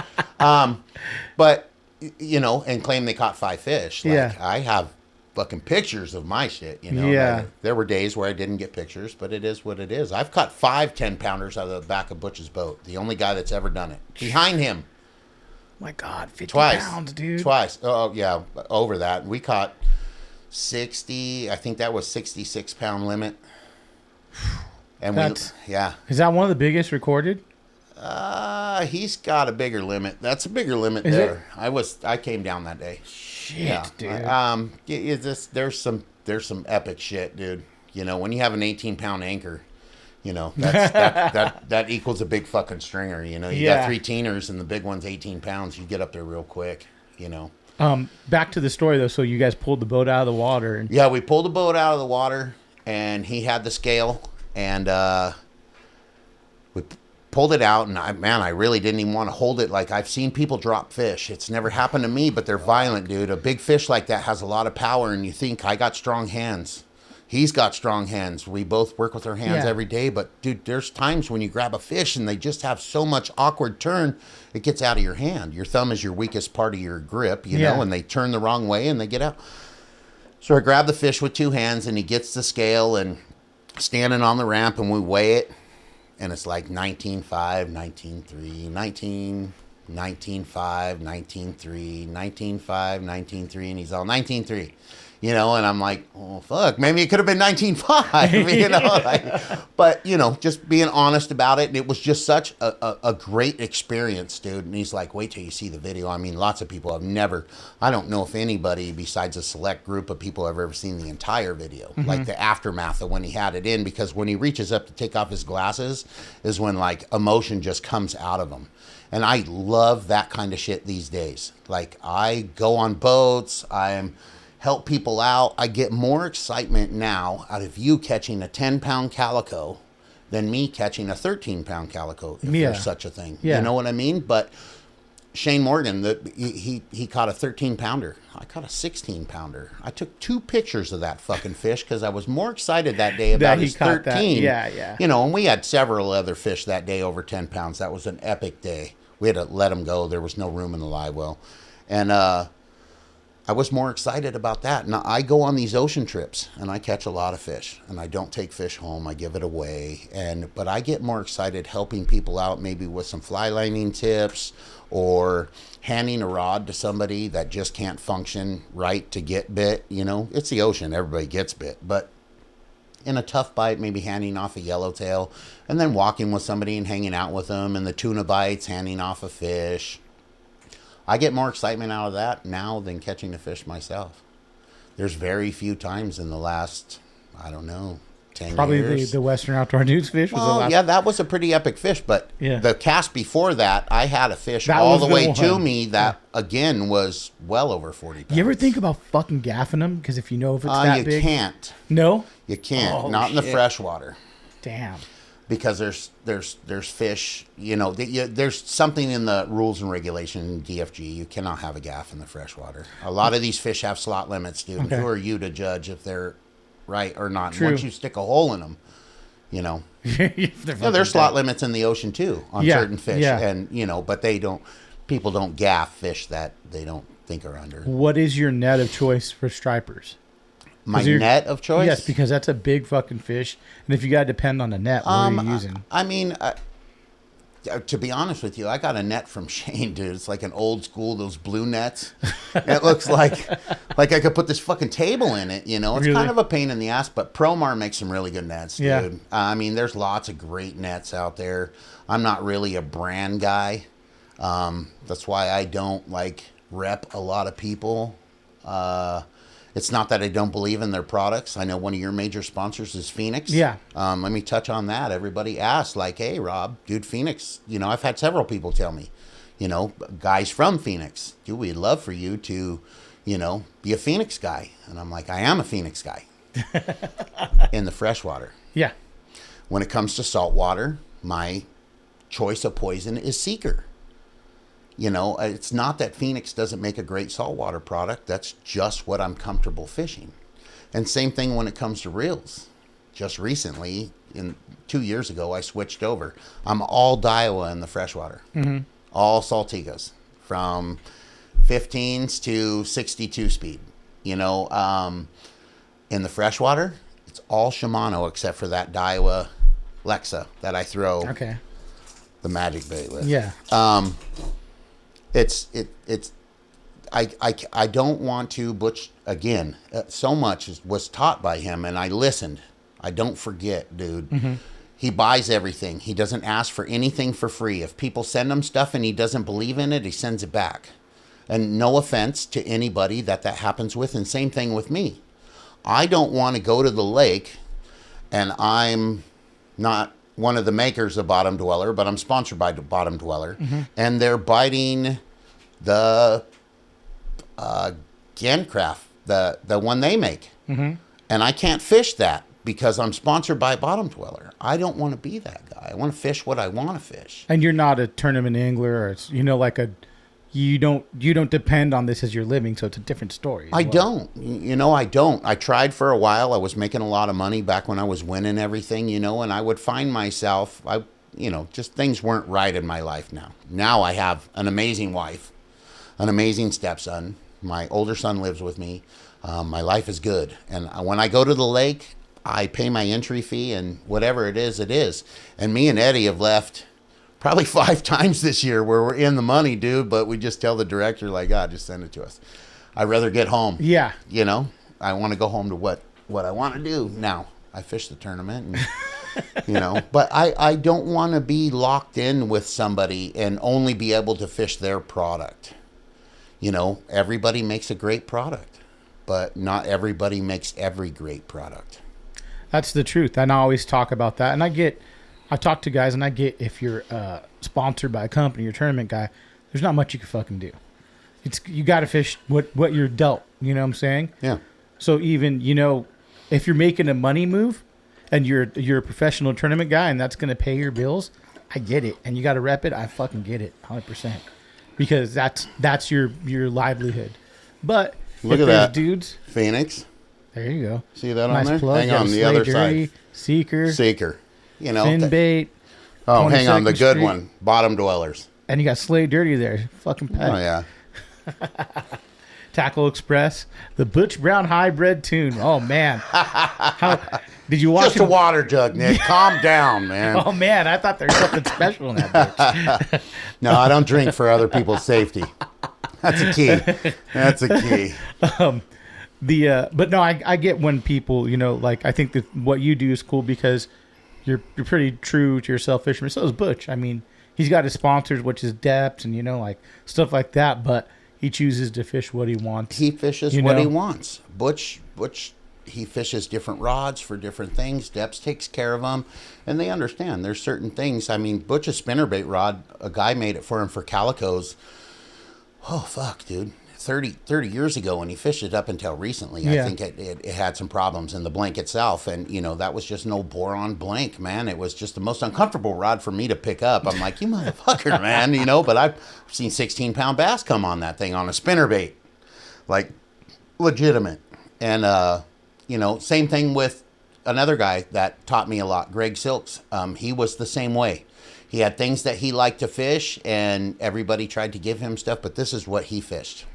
But, you know, and claim they caught 5 fish. Like, I have fucking pictures of my shit, you know. Yeah. There were days where I didn't get pictures, but it is what it is. I've caught 5 10 pounders out of the back of Butch's boat. The only guy that's ever done it. Behind him. My God, 50 Twice. pounds, dude. Twice. Oh, yeah, over that. We caught 60, I think that was 66 pound limit. And Is that one of the biggest recorded? He's got a bigger limit. That's a bigger limit Is there. I came down that day. Shit, dude. There's some epic shit, dude. You know, when you have an 18-pound anchor, you know, that equals a big fucking stringer. You know, you got 3 teeners and the big one's 18 pounds. You get up there real quick. You know. Back to the story though. So you guys pulled the boat out of the water. And yeah, we pulled the boat out of the water, and he had the scale. And pulled it out, and I really didn't even want to hold it. Like, I've seen people drop fish. It's never happened to me, but they're violent, dude. A big fish like that has a lot of power, and you think, I got strong hands. He's got strong hands. We both work with our hands every day, but dude, there's times when you grab a fish and they just have so much awkward turn, it gets out of your hand. Your thumb is your weakest part of your grip, you know, and they turn the wrong way and they get out. So I grab the fish with 2 hands, and he gets the scale and standing on the ramp, and we weigh it, and it's like 19.5, 19.3, 19, 19.5, 19.3, 19.5, 19.3, and he's all 19.3. You know, and I'm like, oh, fuck, maybe it could have been 19.5, you know. Like, but, you know, just being honest about it. And it was just such a great experience, dude. And he's like, wait till you see the video. I mean, lots of people have never, I don't know if anybody besides a select group of people have ever seen the entire video. Like the aftermath of when he had it in. Because when he reaches up to take off his glasses is when, like, emotion just comes out of him. And I love that kind of shit these days. Like, I go on boats. Help people out. I get more excitement now out of you catching a 10-pound calico than me catching a 13-pound calico, if there's such a thing. You know what I mean? But Shane Morgan, he caught a 13-pounder. I caught a 16-pounder. I took 2 pictures of that fucking fish because I was more excited that day about his 13. Yeah. You know, and we had several other fish that day over 10 pounds. That was an epic day. We had to let them go. There was no room in the live well. And I was more excited about that. Now, I go on these ocean trips, and I catch a lot of fish, and I don't take fish home. I give it away. But I get more excited helping people out, maybe with some fly lining tips or handing a rod to somebody that just can't function right to get bit. You know, it's the ocean. Everybody gets bit. But in a tough bite, maybe handing off a yellowtail, and then walking with somebody and hanging out with them, and the tuna bites, handing off a fish. I get more excitement out of that now than catching a fish myself. There's very few times in the last, I don't know, 10 Probably years. Probably the Western Outdoor News fish was the Well, last. yeah, that was a pretty epic fish. But the cast before that, I had a fish all the way to me that, again, was well over 40 pounds. You ever think about fucking gaffing them? Because if you know if it's that big. You can't. No? You can't. Not in the freshwater. Damn. Because there's fish, you know, there's something in the rules and regulation in DFG. You cannot have a gaff in the freshwater. A lot of these fish have slot limits, dude. Okay. Who are you to judge if they're right or not? True. Once you stick a hole in them, you know. There's slot limits in the ocean too on certain fish. Yeah. And, you know, but people don't gaff fish that they don't think are under. What is your net of choice for stripers? My net of choice? Yes, because that's a big fucking fish. And if you got to depend on a net, what are you using? I mean, to be honest with you, I got a net from Shane, dude. It's like an old school, those blue nets. It looks like I could put this fucking table in it, you know. It's kind of a pain in the ass, but Promar makes some really good nets, dude. Yeah. I mean, there's lots of great nets out there. I'm not really a brand guy. That's why I don't, like, rep a lot of people. It's not that I don't believe in their products. I know one of your major sponsors is Phoenix. Yeah. Let me touch on that. Everybody asks, like, hey, Rob, dude, Phoenix. You know, I've had several people tell me, you know, guys from Phoenix, dude, we'd love for you to, you know, be a Phoenix guy. And I'm like, I am a Phoenix guy in the freshwater. Yeah. When it comes to saltwater, my choice of poison is Seeker. You know, it's not that Phoenix doesn't make a great saltwater product. That's just what I'm comfortable fishing. And same thing when it comes to reels. Just recently, 2 years ago, I switched over. I'm all Daiwa in the freshwater. Mm-hmm. All Saltigas. From 15s to 62 speed. You know, in the freshwater, it's all Shimano except for that Daiwa Lexa that I throw the magic bait with. Yeah. I don't want to, Butch, again, so much was taught by him, and I listened. I don't forget, dude. Mm-hmm. He buys everything. He doesn't ask for anything for free. If people send him stuff and he doesn't believe in it, he sends it back. And no offense to anybody that happens with, and same thing with me. I don't want to go to the lake, and I'm not one of the makers of Bottom Dweller, but I'm sponsored by Bottom Dweller, and they're biting the Gencraft, the one they make, and I can't fish that because I'm sponsored by Bottom Dweller. I don't want to be that guy. I want to fish what I want to fish. And you're not a tournament angler, or it's, like you don't depend on this as your living, so it's a different story. I don't. I don't. I tried for a while. I was making a lot of money back when I was winning everything, and I would find myself, just things weren't right in my life now. Now I have an amazing wife, an amazing stepson. My older son lives with me. My life is good. And when I go to the lake, I pay my entry fee, and whatever it is, it is. And me and Eddie have left probably 5 times this year where we're in the money, dude, but we just tell the director, like, just send it to us. I'd rather get home. Yeah. I want to go home to what I want to do. Now, I fish the tournament, and, but I don't want to be locked in with somebody and only be able to fish their product. Everybody makes a great product, but not everybody makes every great product. That's the truth. And I always talk about that. And I talk to guys, and I get, if you're sponsored by a company, you're a tournament guy, there's not much you can fucking do. You got to fish what you're dealt. You know what I'm saying? Yeah. So even, if you're making a money move and you're a professional tournament guy and that's going to pay your bills, I get it. And you got to rep it. I fucking get it 100%. Because that's your livelihood. But look at that, dudes. Phoenix. There you go. See that nice on there? Plug. Hang on the other dirty, side. Seeker. Fin bait. Oh, hang on. The good Street. one. Bottom Dwellers. And you got Slay Dirty there. Fucking pet. Oh, yeah. Tackle Express. The Butch Brown Hybrid Tune. Oh, man. Did you watch Just a water jug, Nick. Calm down, man. Oh, man. I thought there was something special in that bitch. No, I don't drink for other people's safety. That's a key. But no, I get when people, I think that what you do is cool because you're pretty true to yourself, fisherman. So is Butch. I mean, he's got his sponsors, which is depths and, stuff like that, but he chooses to fish what he wants. He fishes what he wants. Butch, he fishes different rods for different things. Depths takes care of them, and they understand. There's certain things. I mean, Butch's spinnerbait rod, a guy made it for him for calicos. Oh, fuck, dude. 30 years ago when he fished it up until recently, I think it had some problems in the blank itself. And, that was just an old boron blank, man. It was just the most uncomfortable rod for me to pick up. I'm like, you motherfucker, man, but I've seen 16-pound bass come on that thing on a spinnerbait. Like, legitimate. And, same thing with another guy that taught me a lot, Greg Silks. He was the same way. He had things that he liked to fish, and everybody tried to give him stuff, but this is what he fished.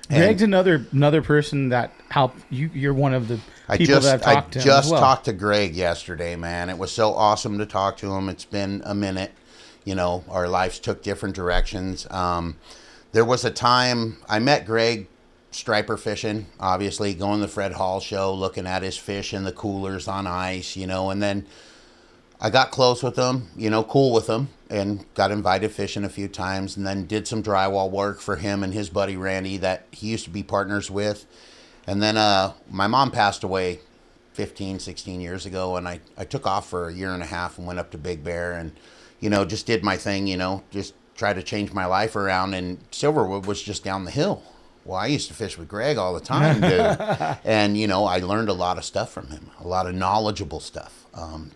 Greg's another person that helped you. You're one of the people that I've talked to. I just talked to Greg yesterday, man. It was so awesome to talk to him. It's been a minute. Our lives took different directions. There was a time I met Greg striper fishing, obviously, going to the Fred Hall show, looking at his fish in the coolers on ice, and then I got close with him, cool with him, and got invited fishing a few times, and then did some drywall work for him and his buddy Randy that he used to be partners with. And then my mom passed away 15, 16 years ago, and I took off for a year and a half and went up to Big Bear and, just did my thing, just tried to change my life around, and Silverwood was just down the hill. Well, I used to fish with Greg all the time, dude. And, I learned a lot of stuff from him, a lot of knowledgeable stuff,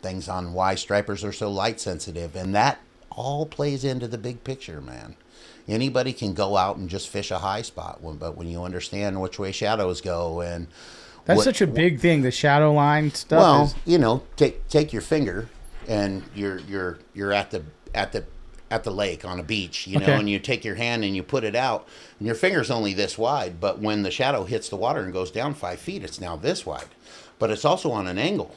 things on why stripers are so light sensitive. And that all plays into the big picture, man. Anybody can go out and just fish a high spot, but when you understand which way shadows go and... That's such a big thing, the shadow line stuff. Well, take your finger and you're at the lake on a beach, and you take your hand and you put it out, and your finger's only this wide, but when the shadow hits the water and goes down 5 feet, it's now this wide. But it's also on an angle.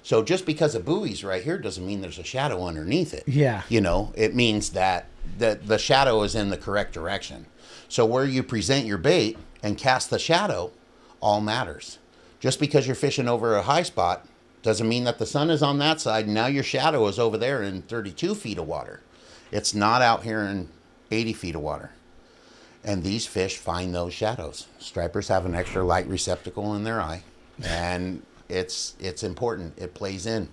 So just because a buoy's right here doesn't mean there's a shadow underneath it. Yeah. It means that the shadow is in the correct direction. So where you present your bait and cast the shadow all matters. Just because you're fishing over a high spot doesn't mean that the sun is on that side and now your shadow is over there in 32 feet of water. It's not out here in 80 feet of water. And these fish find those shadows. Stripers have an extra light receptacle in their eye. And it's important. It plays in.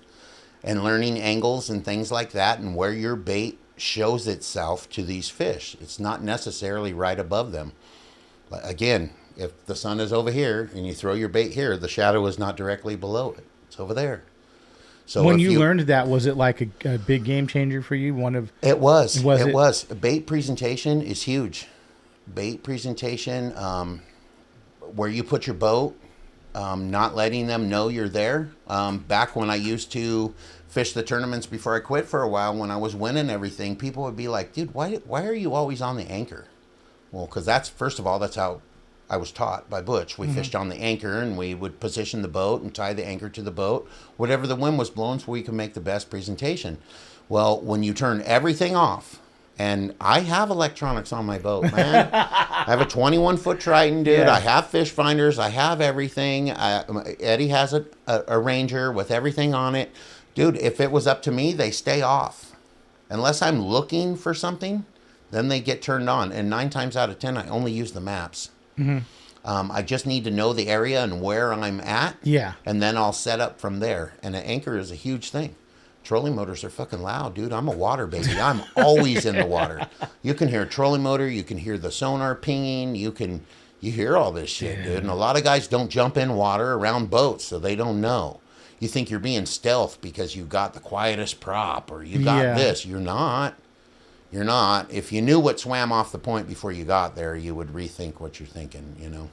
And learning angles and things like that and where your bait shows itself to these fish. It's not necessarily right above them. Again, if the sun is over here and you throw your bait here, the shadow is not directly below it. It's over there. So when you learned that, was it like a big game changer for you? It was. Bait presentation is huge. Bait presentation, where you put your boat, not letting them know you're there. Back when I used to fish the tournaments before I quit for a while, when I was winning everything, people would be like, dude, why are you always on the anchor? Well, because first of all, that's how I was taught by Butch. We fished on the anchor, and we would position the boat and tie the anchor to the boat. Whatever the wind was blowing, so we could make the best presentation. Well, when you turn everything off, and I have electronics on my boat, man. I have a 21-foot Triton, dude. Yeah. I have fish finders. I have everything. Eddie has a Ranger with everything on it. Dude, if it was up to me, they stay off. Unless I'm looking for something, then they get turned on. And 9 times out of 10, I only use the maps. I just need to know the area and where I'm at. Yeah. And then I'll set up from there. And an anchor is a huge thing. Trolling motors are fucking loud, dude. I'm a water baby. I'm always in the water. You can hear a trolling motor. You can hear the sonar pinging. You hear all this shit, dude. And a lot of guys don't jump in water around boats, so they don't know. You think you're being stealth because you got the quietest prop or you got this. You're not. You're not. If you knew what swam off the point before you got there, you would rethink what you're thinking, you know.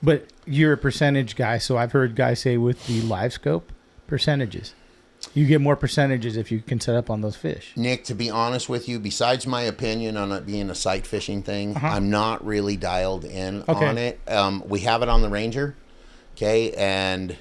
But you're a percentage guy, so I've heard guys say with the Livescope, percentages. You get more percentages if you can set up on those fish. Nick, to be honest with you, besides my opinion on it being a sight fishing thing, I'm not really dialed in on it. We have it on the Ranger, okay, and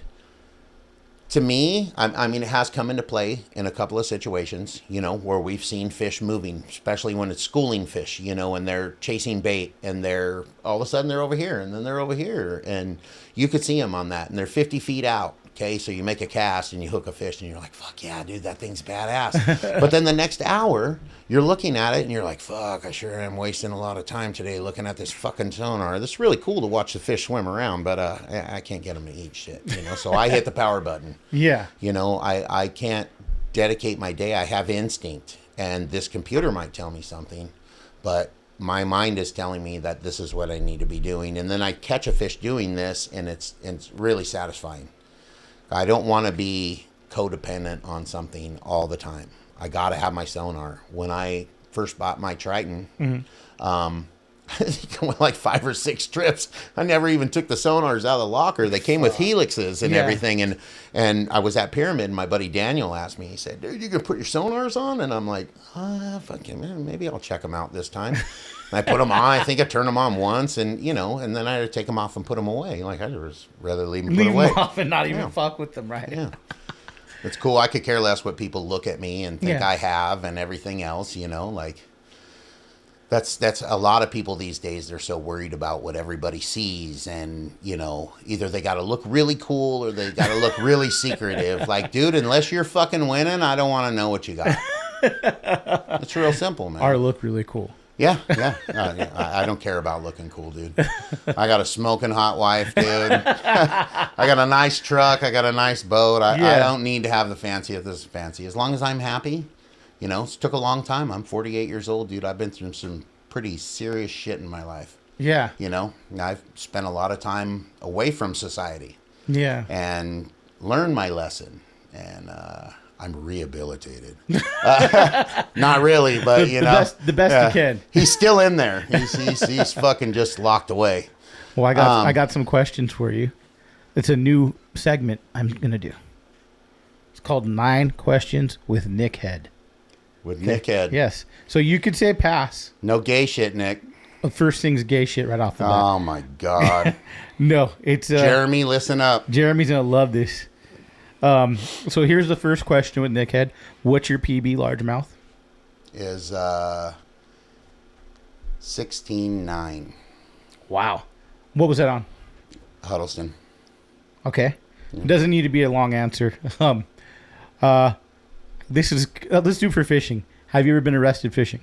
to me, I mean, it has come into play in a couple of situations, you know, where we've seen fish moving, especially when it's schooling fish, you know, and they're chasing bait and they're all of a sudden they're over here and then they're over here. And you could see them on that and they're 50 feet out. Okay, so you make a cast and you hook a fish and you're like, fuck yeah, dude, that thing's badass. But then the next hour, you're looking at it and you're like, fuck, I sure am wasting a lot of time today looking at this fucking sonar. This is really cool to watch the fish swim around, but I can't get them to eat shit, you know? So I hit the power button. Yeah. You know, I can't dedicate my day. I have instinct, and this computer might tell me something, but my mind is telling me that this is what I need to be doing. And then I catch a fish doing this, and it's really satisfying. I don't want to be codependent on something all the time. I got to have my sonar. When I first bought my Triton, I think I went like 5 or 6 trips. I never even took the sonars out of the locker. They came with helixes and everything. And I was at Pyramid, and my buddy Daniel asked me, he said, dude, you gonna put your sonars on? And I'm like, fucking man, maybe I'll check them out this time. And I put them on. I think I turned them on once, and you know, and then I had to take them off and put them away. Like I'd rather leave them away. Them off and not even fuck with them, right? Yeah. It's cool. I could care less what people look at me and think I have and everything else, you know, like that's a lot of people these days. They're so worried about what everybody sees, and you know, either they got to look really cool or they got to look really secretive. Like, dude, unless you're fucking winning, I don't want to know what you got. It's real simple, man. Or look really cool. Yeah. I don't care about looking cool, dude. I got a smoking hot wife, dude. I got a nice truck. I got a nice boat. I don't need to have the fancy if this is fancy. As long as I'm happy, you know, it took a long time. I'm 48 years old, dude. I've been through some pretty serious shit in my life. Yeah. You know, I've spent a lot of time away from society. Yeah. And learned my lesson. And, I'm rehabilitated. Not really, but you know, the best you can. He's still in there. He's fucking just locked away. Well, I got some questions for you. It's a new segment I'm gonna do. It's called 9 Questions with Nick Head. With Nick Head. Yes. So you could say pass. No gay shit, Nick. The first thing's gay shit right off the bat. Oh my god. No, it's Jeremy. Listen up. Jeremy's gonna love this. So here's the first question with Nick Head. What's your PB largemouth? Is 16.9. Wow. What was that on? Huddleston. Okay. It doesn't need to be a long answer. This is let's do for fishing. Have you ever been arrested fishing?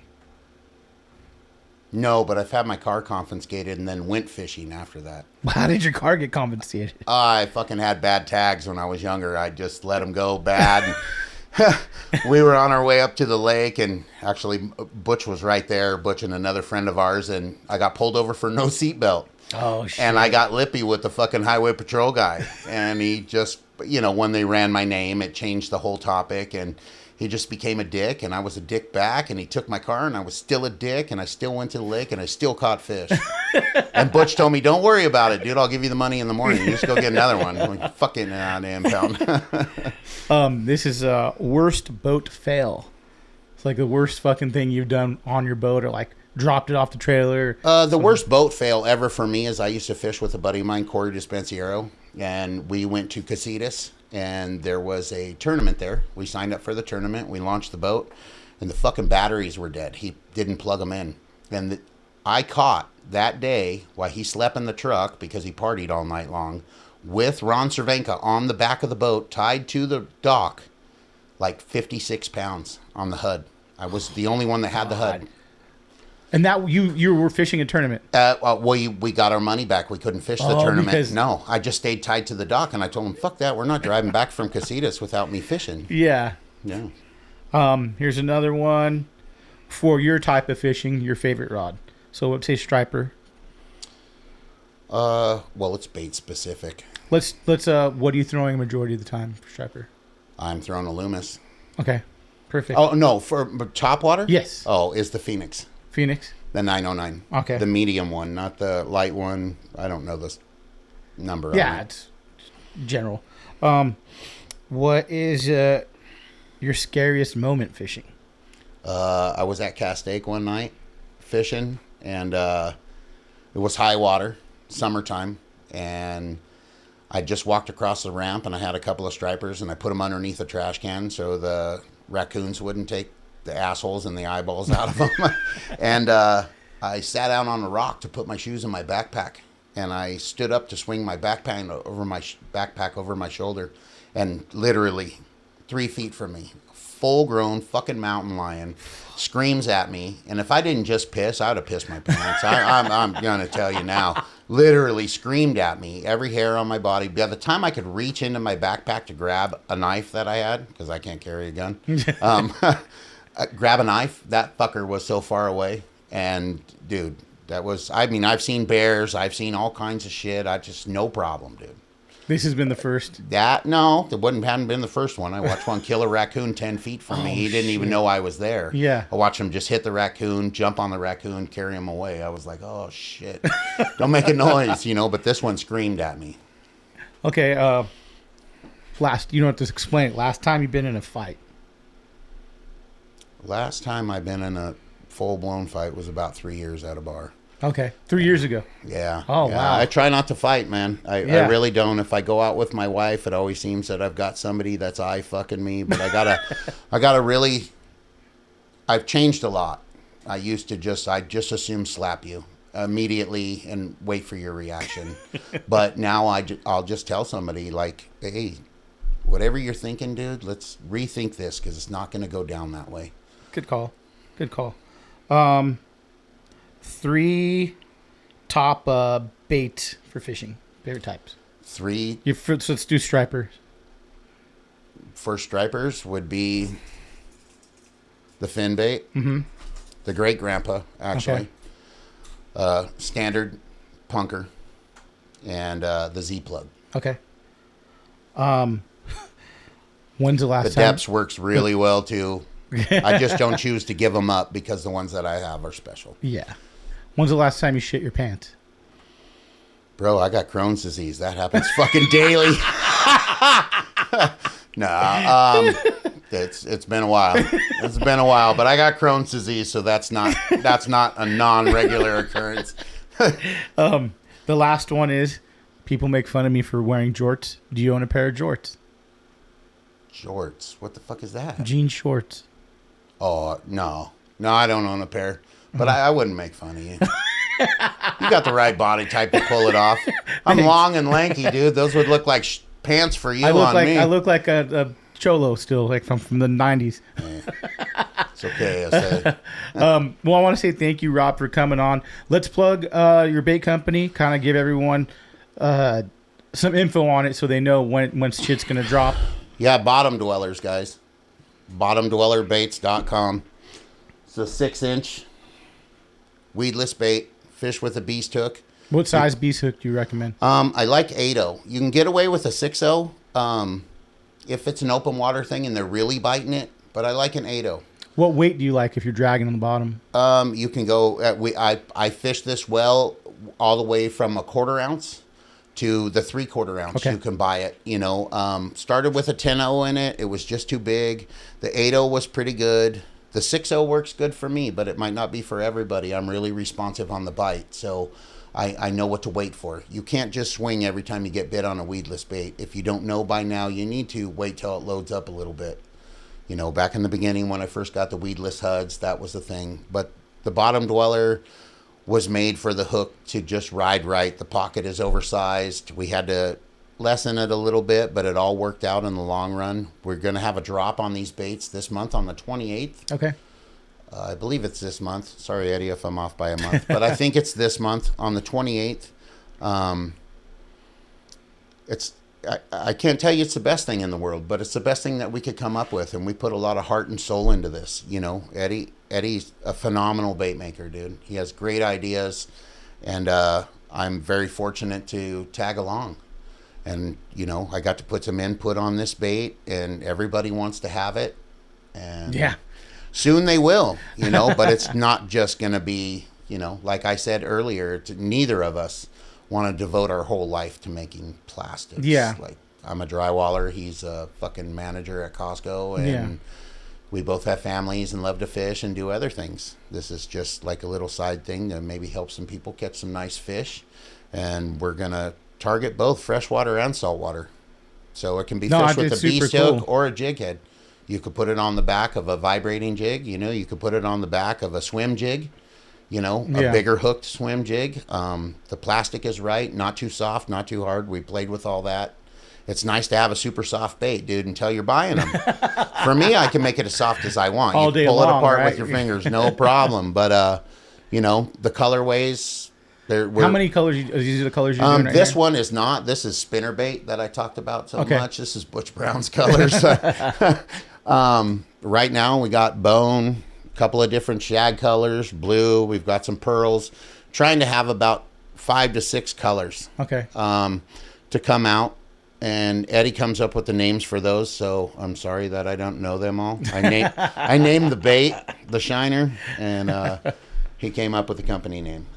No, but I've had my car confiscated and then went fishing after that. How did your car get confiscated? I fucking had bad tags when I was younger. I just let them go bad. We were on our way up to the lake, and actually Butch was right there, Butch and another friend of ours, and I got pulled over for no seatbelt. Oh, shit. And I got lippy with the fucking highway patrol guy, and he just but when they ran my name, it changed the whole topic, and he just became a dick, and I was a dick back, and he took my car, and I was still a dick, and I still went to the lake, and I still caught fish. And Butch told me, don't worry about it, dude. I'll give you the money in the morning. You just go get another one. I'm like, fucking damn pound. This is worst boat fail. It's like the worst fucking thing you've done on your boat, or like dropped it off the trailer. The worst boat fail ever for me is I used to fish with a buddy of mine, Corey Dispensiero, and we went to Casitas, and there was a tournament there. We signed up for the tournament. We launched the boat, and the fucking batteries were dead. He didn't plug them in. And I caught that day while he slept in the truck because he partied all night long with Ron Cervenka on the back of the boat, tied to the dock, like 56 pounds on the HUD. I was the only one that had the HUD. And that you were fishing a tournament? We got our money back. We couldn't fish the tournament. No, I just stayed tied to the dock, and I told him, fuck that. We're not driving back from Casitas without me fishing. Yeah. Yeah. Here's another one. For your type of fishing, your favorite rod. So let's say striper. Well, it's bait specific. Let's what are you throwing a majority of the time for striper? I'm throwing a Loomis. Okay. Perfect. Oh, no, for topwater? Yes. Oh, is the Phoenix. Phoenix? The 909. Okay. The medium one, not the light one. I don't know the number. Yeah, it's general. What is your scariest moment fishing? I was at Castaic one night fishing, and it was high water, summertime, and I just walked across the ramp, and I had a couple of stripers, and I put them underneath a trash can so the raccoons wouldn't take the assholes and the eyeballs out of them. And I sat down on a rock to put my shoes in my backpack, and I stood up to swing my backpack over my shoulder, and literally 3 feet from me, full-grown fucking mountain lion screams at me. And if I didn't just piss, I would have pissed my pants. I'm gonna tell you now. Literally screamed at me, every hair on my body. By the time I could reach into my backpack to grab a knife that I had, because I can't carry a gun, grab a knife, that fucker was so far away. And dude, I've seen bears, I've seen all kinds of shit. No problem, dude. This has been the first? No, hadn't been the first one. I watched one kill a raccoon 10 feet from me. He didn't even know I was there. Yeah. I watched him just hit the raccoon, jump on the raccoon, carry him away. I was like, oh shit. Don't make a noise, but this one screamed at me. Okay, you don't have to explain it. Last time you've been in a fight? Last time I've been in a full-blown fight was about 3 years at a bar. Okay, 3 years ago. Yeah. Oh, yeah. wow. I try not to fight, man. I really don't. If I go out with my wife, it always seems that I've got somebody that's fucking me. But I've changed a lot. I used to just assume slap you immediately and wait for your reaction. But now I'll just tell somebody like, hey, whatever you're thinking, dude, let's rethink this because it's not going to go down that way. Good call. 3 top bait for fishing. Favorite types. 3. So let's do stripers. For stripers would be the fin bait, the great grandpa, actually, standard punker, and the Z plug. Okay. When's the last time? The depths works really well too. I just don't choose to give them up because the ones that I have are special. Yeah. When's the last time you shit your pants? Bro, I got Crohn's disease. That happens fucking daily. It's been a while. It's been a while, but I got Crohn's disease, so that's not a non-regular occurrence. The last one is people make fun of me for wearing jorts. Do you own a pair of jorts? Jorts? What the fuck is that? Jean shorts. Oh, no, I don't own a pair, but I wouldn't make fun of you. You got the right body type to pull it off. I'm long and lanky, dude. Those would look like pants for you on me. I look like a cholo still, like from the 90s. Yeah. It's okay, I say. Well, I want to say thank you, Rob, for coming on. Let's plug your bait company, kind of give everyone some info on it so they know when shit's going to drop. Yeah, Bottom Dwellers, guys. BottomDwellerBaits.com. It's a 6-inch weedless bait, fish with a beast hook. What size beast hook do you recommend? I like 8.0. You can get away with a 6.0, if it's an open water thing and they're really biting it, but I like an 8.0. What weight do you like if you're dragging on the bottom? You can go, I fish this well all the way from a 1/4 ounce to the 3/4 ounce. Okay. You can buy it, you know. Started with a 10.0 in it. It was just too big. The 8.0 was pretty good. The 6.0 works good for me, but it might not be for everybody. I'm really responsive on the bite, so I know what to wait for. You can't just swing every time you get bit on a weedless bait. If you don't know by now, you need to wait till it loads up a little bit. You know, back in the beginning when I first got the weedless HUDs, that was the thing. But the bottom dweller was made for the hook to just ride right. The pocket is oversized. We had to lessen it a little bit, but it all worked out in the long run. We're going to have a drop on these baits this month on the 28th. Okay. I believe it's this month. Sorry, Eddie, if I'm off by a month. But I think it's this month on the 28th. I can't tell you it's the best thing in the world, but it's the best thing that we could come up with. And we put a lot of heart and soul into this. You know, Eddie's a phenomenal bait maker, dude. He has great ideas. And I'm very fortunate to tag along. And, you know, I got to put some input on this bait, and everybody wants to have it. And yeah. Soon they will, you know, but it's not just going to be, you know, like I said earlier, neither of us want to devote our whole life to making plastics. Yeah. Like, I'm a drywaller. He's a fucking manager at Costco. And we both have families and love to fish and do other things. This is just like a little side thing to maybe help some people catch some nice fish. And we're going to target both freshwater and saltwater. So it can be fished with a beast hook or a jig head. You could put it on the back of a vibrating jig. You know, you could put it on the back of a swim jig. You know, a bigger hooked swim jig. The plastic is right. Not too soft, not too hard. We played with all that. It's nice to have a super soft bait, dude, until you're buying them. For me, I can make it as soft as I want. All you day pull long, it apart right? with your fingers, no problem. But, you know, the colorways... How many colors? These are the colors you're doing right This here? one is not. This is spinnerbait that I talked about so Okay. much. This is Butch Brown's colors. Right now we got bone, a couple of different shag colors, blue. We've got some pearls. Trying to have about 5 to 6 colors. Okay. To come out. And Eddie comes up with the names for those, so I'm sorry that I don't know them all. I named the bait, the shiner, and he came up with the company name.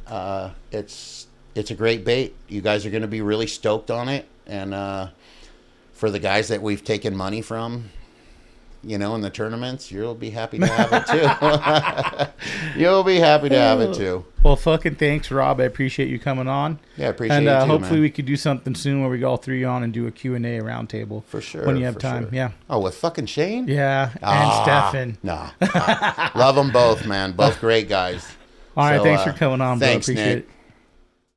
It's a great bait. You guys are going to be really stoked on it. And for the guys that we've taken money from, you know, in the tournaments, you'll be happy to have it too. You'll be happy to have it too. Well, fucking thanks, Rob. I appreciate you coming on. Yeah, I appreciate it it too, hopefully man. we could do something soon where we go all three on and do a Q&A roundtable. For sure. When you have for time. sure. Yeah. Oh, with fucking Shane? Yeah. And Stefan. No. Love them both, man. Both great guys. All right. Thanks for coming on, bro. Thanks, Appreciate Nick. it.